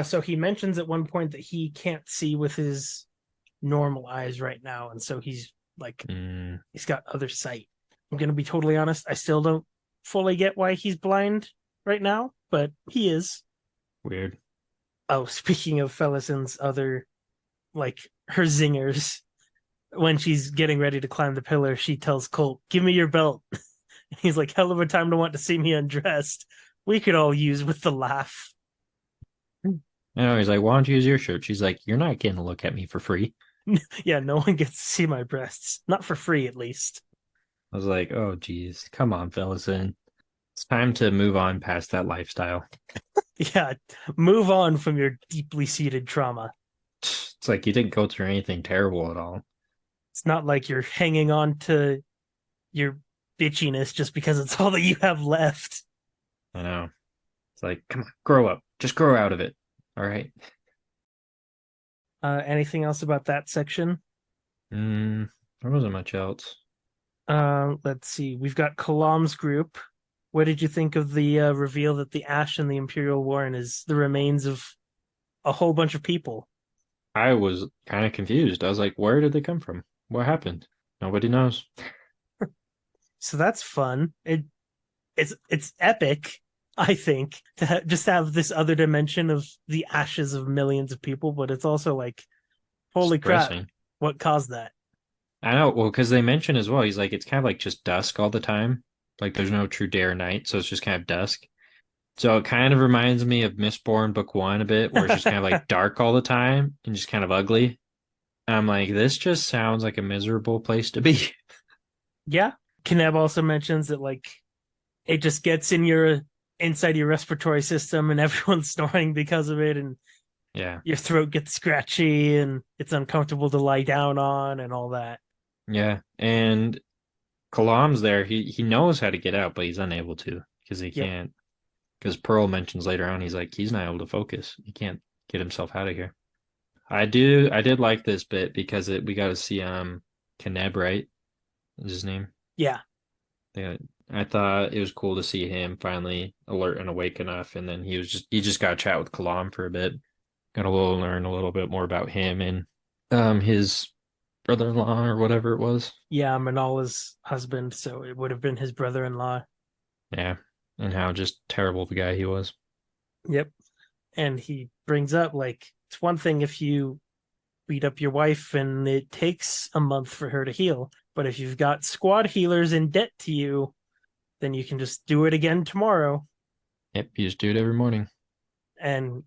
So he mentions at one point that he can't see with his normal eyes right now, and so he's like, Mm, he's got other sight. I'm gonna be totally honest, I still don't fully get why he's blind right now, but he is. weird. Oh, speaking of Fellison's other, like, her zingers, when she's getting ready to climb the pillar, she tells Colt, "Give me your belt." And he's like, "Hell of a time to want to see me undressed." We could all use with the laugh. I know he's like, why don't you use your shirt? She's like, you're not getting to look at me for free. Yeah, no one gets to see my breasts. Not for free, at least. I was like, oh geez, come on, Fellison. It's time to move on past that lifestyle. Yeah, move on from your deeply seated trauma. It's like you didn't go through anything terrible at all. It's not like you're hanging on to your bitchiness just because it's all that you have left. I know. It's like, come on, grow up. Just grow out of it. All right. Anything else about that section? There wasn't much else. Let's see. We've got Kalam's group. What did you think of the reveal that the ash in the Imperial Warren is the remains of a whole bunch of people? I was kind of confused. I was like, where did they come from? What happened? Nobody knows. So that's fun. It's epic, I think, to just have this other dimension of the ashes of millions of people, but it's also like, It's holy crap, depressing. what caused that? I know. Well, because they mention as well, he's like, it's kind of like just dusk all the time. Like there's no true day or night, so it's just kind of dusk. So it kind of reminds me of Mistborn Book One a bit, where it's just kind of like dark all the time and just kind of ugly. And I'm like, this just sounds like a miserable place to be. Yeah. Kaneb also mentions that like it just gets in your inside your respiratory system and everyone's snoring because of it, and Yeah. Your throat gets scratchy and it's uncomfortable to lie down on and all that. Yeah. And Kalam's there. He knows how to get out, but he's unable to because he Yep. can't. Because Pearl mentions later on, he's like, he's not able to focus. He can't get himself out of here. I did like this bit because we got to see Keneb, right? Is his name? Yeah. Yeah. I thought it was cool to see him finally alert and awake enough, and then he just got to chat with Kalam for a bit. Got to learn a little bit more about him and his brother-in-law or whatever it was. Yeah, Manala's husband, so it would have been his brother-in-law. Yeah. And how just terrible of a guy he was. Yep. And he brings up like it's one thing if you beat up your wife and it takes a month for her to heal, but if you've got squad healers in debt to you, then you can just do it again tomorrow. Yep, you just do it every morning. And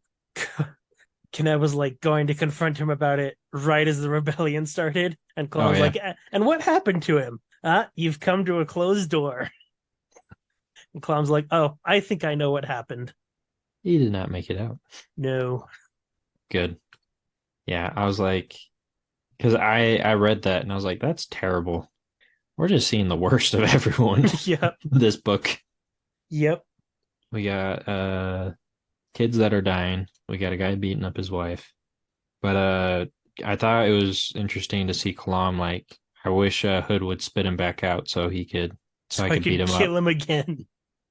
Kenneth was like going to confront him about it right as the rebellion started. And Oh Kalam's yeah. like, and what happened to him? You've come to a closed door. And Kalam's like, oh, I think I know what happened. He did not make it out. No. Good. Yeah, I was like, because I read that and I was like, that's terrible. We're just seeing the worst of everyone. Yep. This book. Yep. We got kids that are dying. We got a guy beating up his wife. But I thought it was interesting to see Kalam like, I wish Hood would spit him back out so So I I could beat could him up. kill him again.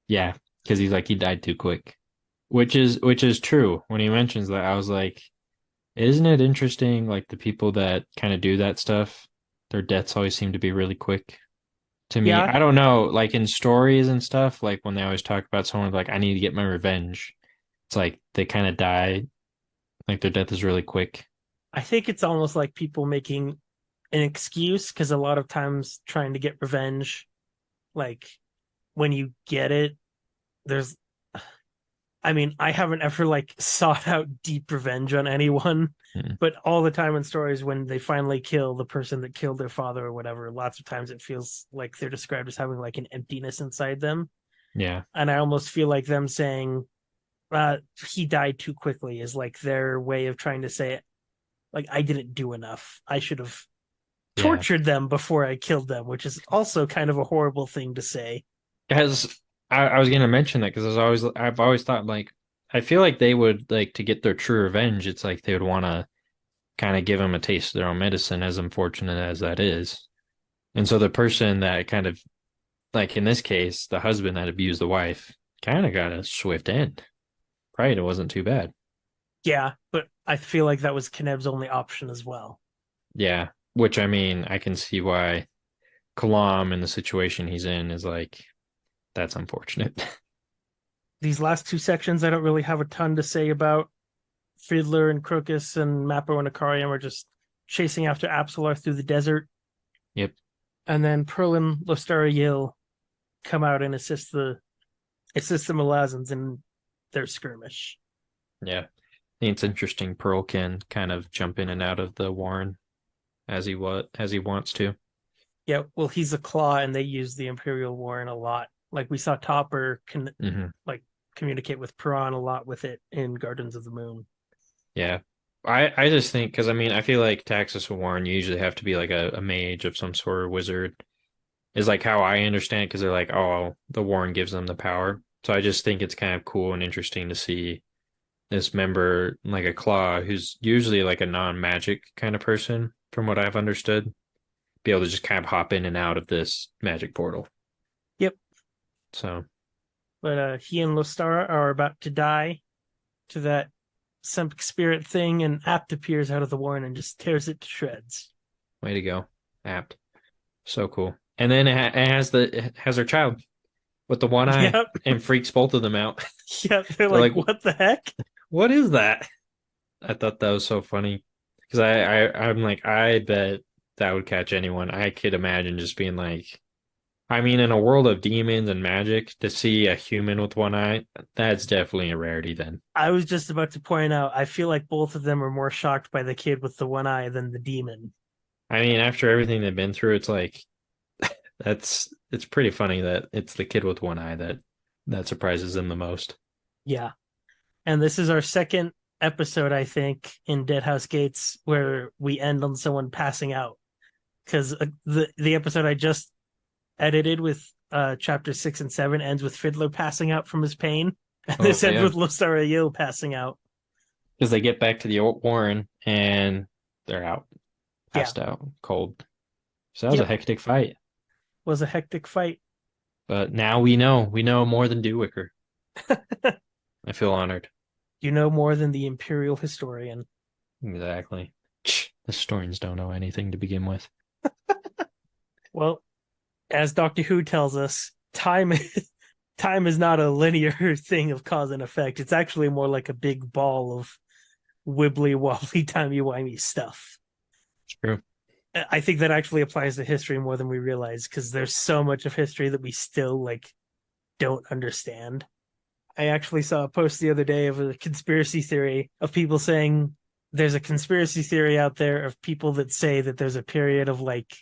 Yeah, because he's like he died too quick. Which is true. When he mentions that, I was like, isn't it interesting like the people that kind of do that stuff, their deaths always seem to be really quick. To me, Yeah, I don't know, like in stories and stuff, like when they always talk about someone like I need to get my revenge, it's like they kind of die, like their death is really quick. I think it's almost like people making an excuse because a lot of times trying to get revenge, like when you get it, there's I mean, I haven't ever like sought out deep revenge on anyone, Mm. but all the time in stories when they finally kill the person that killed their father or whatever, lots of times it feels like they're described as having like an emptiness inside them. Yeah. And I almost feel like them saying he died too quickly is like their way of trying to say, like, I didn't do enough. I should have Yeah. tortured them before I killed them, which is also kind of a horrible thing to say. As I was gonna mention that because I've always thought like I feel like they would like to get their true revenge, it's like they would want to kind of give them a taste of their own medicine, as unfortunate as that is. And so the person that kind of like in this case, the husband that abused the wife kind of got a swift end. Right, it wasn't too bad. Yeah, but I feel like that was Keneb's only option as well. Yeah, which I mean, I can see why Kalam in the situation he's in is like that's unfortunate. These last two sections, I don't really have a ton to say about. Fiddler and Crocus and Mappo and Akarium are just chasing after Apsalar through the desert. Yep. And then Pearl and Lostara Yil come out and assist the Malazans in their skirmish. Yeah. I think it's interesting Pearl can kind of jump in and out of the Warren as he wants to. Yeah, well, he's a claw, and they use the Imperial Warren a lot. Like we saw Topper Hmm. like communicate with Piran a lot with it in Gardens of the Moon. Yeah. I just think because I mean I feel like Taxus and Warren you usually have to be like a mage of some sort of wizard is like how I understand because they're like, oh, the Warren gives them the power. So I just think it's kind of cool and interesting to see this member, like a Claw, who's usually like a non-magic kind of person, from what I've understood, be able to just kind of hop in and out of this magic portal. Yep, So but he and Lostara are about to die to that Sempic spirit thing, and Apt appears out of the Warren and just tears it to shreds. way to go, apt, so cool. And then it has their child with the one eye Yep, and freaks both of them out. yep. They're They're like, like, what the heck? what is that? I thought that was so funny because I'm like, I bet that would catch anyone. I could imagine just being like, I mean, in a world of demons and magic, to see a human with one eye, that's definitely a rarity then. I was just about to point out, I feel like both of them are more shocked by the kid with the one eye than the demon. I mean, after everything they've been through, it's like it's pretty funny that it's the kid with one eye that surprises them the most. Yeah. And this is our second episode, I think, in Deadhouse Gates where we end on someone passing out. Because the episode I just edited with chapter 6 and 7 ends with Fiddler passing out from his pain, and Oh this ends yeah, with Lothario passing out. because they get back to the old Warren and they're out, Yeah. passed out, cold. So that was a Yep. hectic fight. Was a hectic fight. But now we know more than Dewicker. I feel honored. You know more than the Imperial historian. Exactly. The historians don't know anything to begin with. Well, as Doctor Who tells us, time is not a linear thing of cause and effect. It's actually more like a big ball of wibbly wobbly timey wimey stuff. It's true. I think that actually applies to history more than we realize because there's so much of history that we still like don't understand. I actually saw a post the other day of a conspiracy theory of people saying there's a conspiracy theory out there of people that say that there's a period of like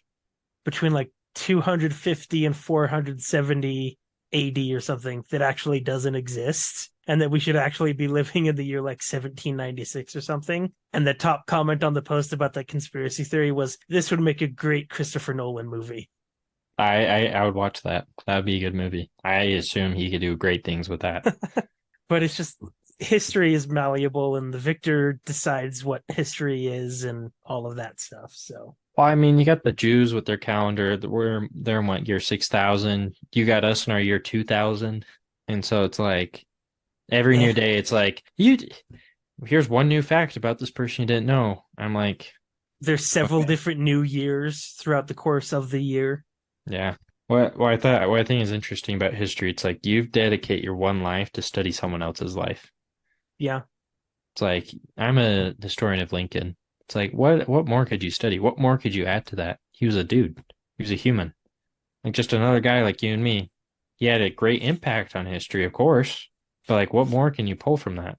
between like 250 and 470 AD or something that actually doesn't exist and that we should actually be living in the year like 1796 or something. And the top comment on the post about that conspiracy theory was this would make a great Christopher Nolan movie. I would watch that. That would be a good movie. I assume he could do great things with that. But it's just history is malleable and the victor decides what history is and all of that stuff. So Well, I mean, you got the Jews with their calendar. We're they're in what, year 6,000. You got us in our year 2000. And so it's like every eh, new day, it's like, you here's one new fact about this person you didn't know. I'm like, there's several okay. different new years throughout the course of the year. Yeah. What I think is interesting about history, it's like you dedicate your one life to study someone else's life. Yeah. It's like I'm a historian of Lincoln. It's like what more could you study? What more could you add to that? He was a dude. He was a human. Like just another guy like you and me. He had a great impact on history, of course. But like what more can you pull from that?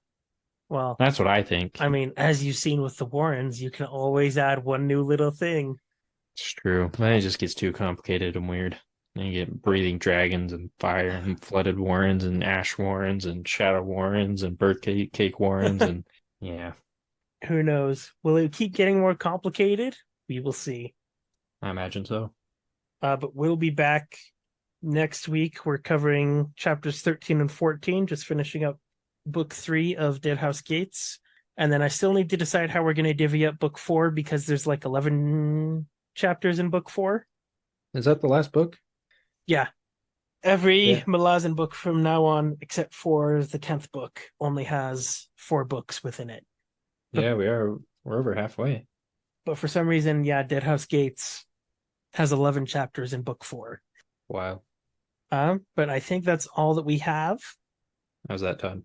Well, That's what I think. I mean, as you've seen with the Warrens, you can always add one new little thing. It's true. Then it just gets too complicated and weird. Then you get breathing dragons and fire and flooded warrens and ash warrens and shadow warrens and birthday cake warrens and yeah, Who knows? Will it keep getting more complicated? We will see. I imagine so. But we'll be back next week. We're covering chapters 13 and 14, just finishing up book 3 of Deadhouse Gates. And then I still need to decide how we're going to divvy up book 4 because there's like 11 chapters in book 4. Is that the last book? Yeah. Every Yeah. Malazan book from now on, except for the 10th book, only has 4 books within it. But Yeah, we're over halfway. but for some reason, yeah, Deadhouse Gates has 11 chapters in book 4. Wow. But I think that's all that we have. How's that, Todd?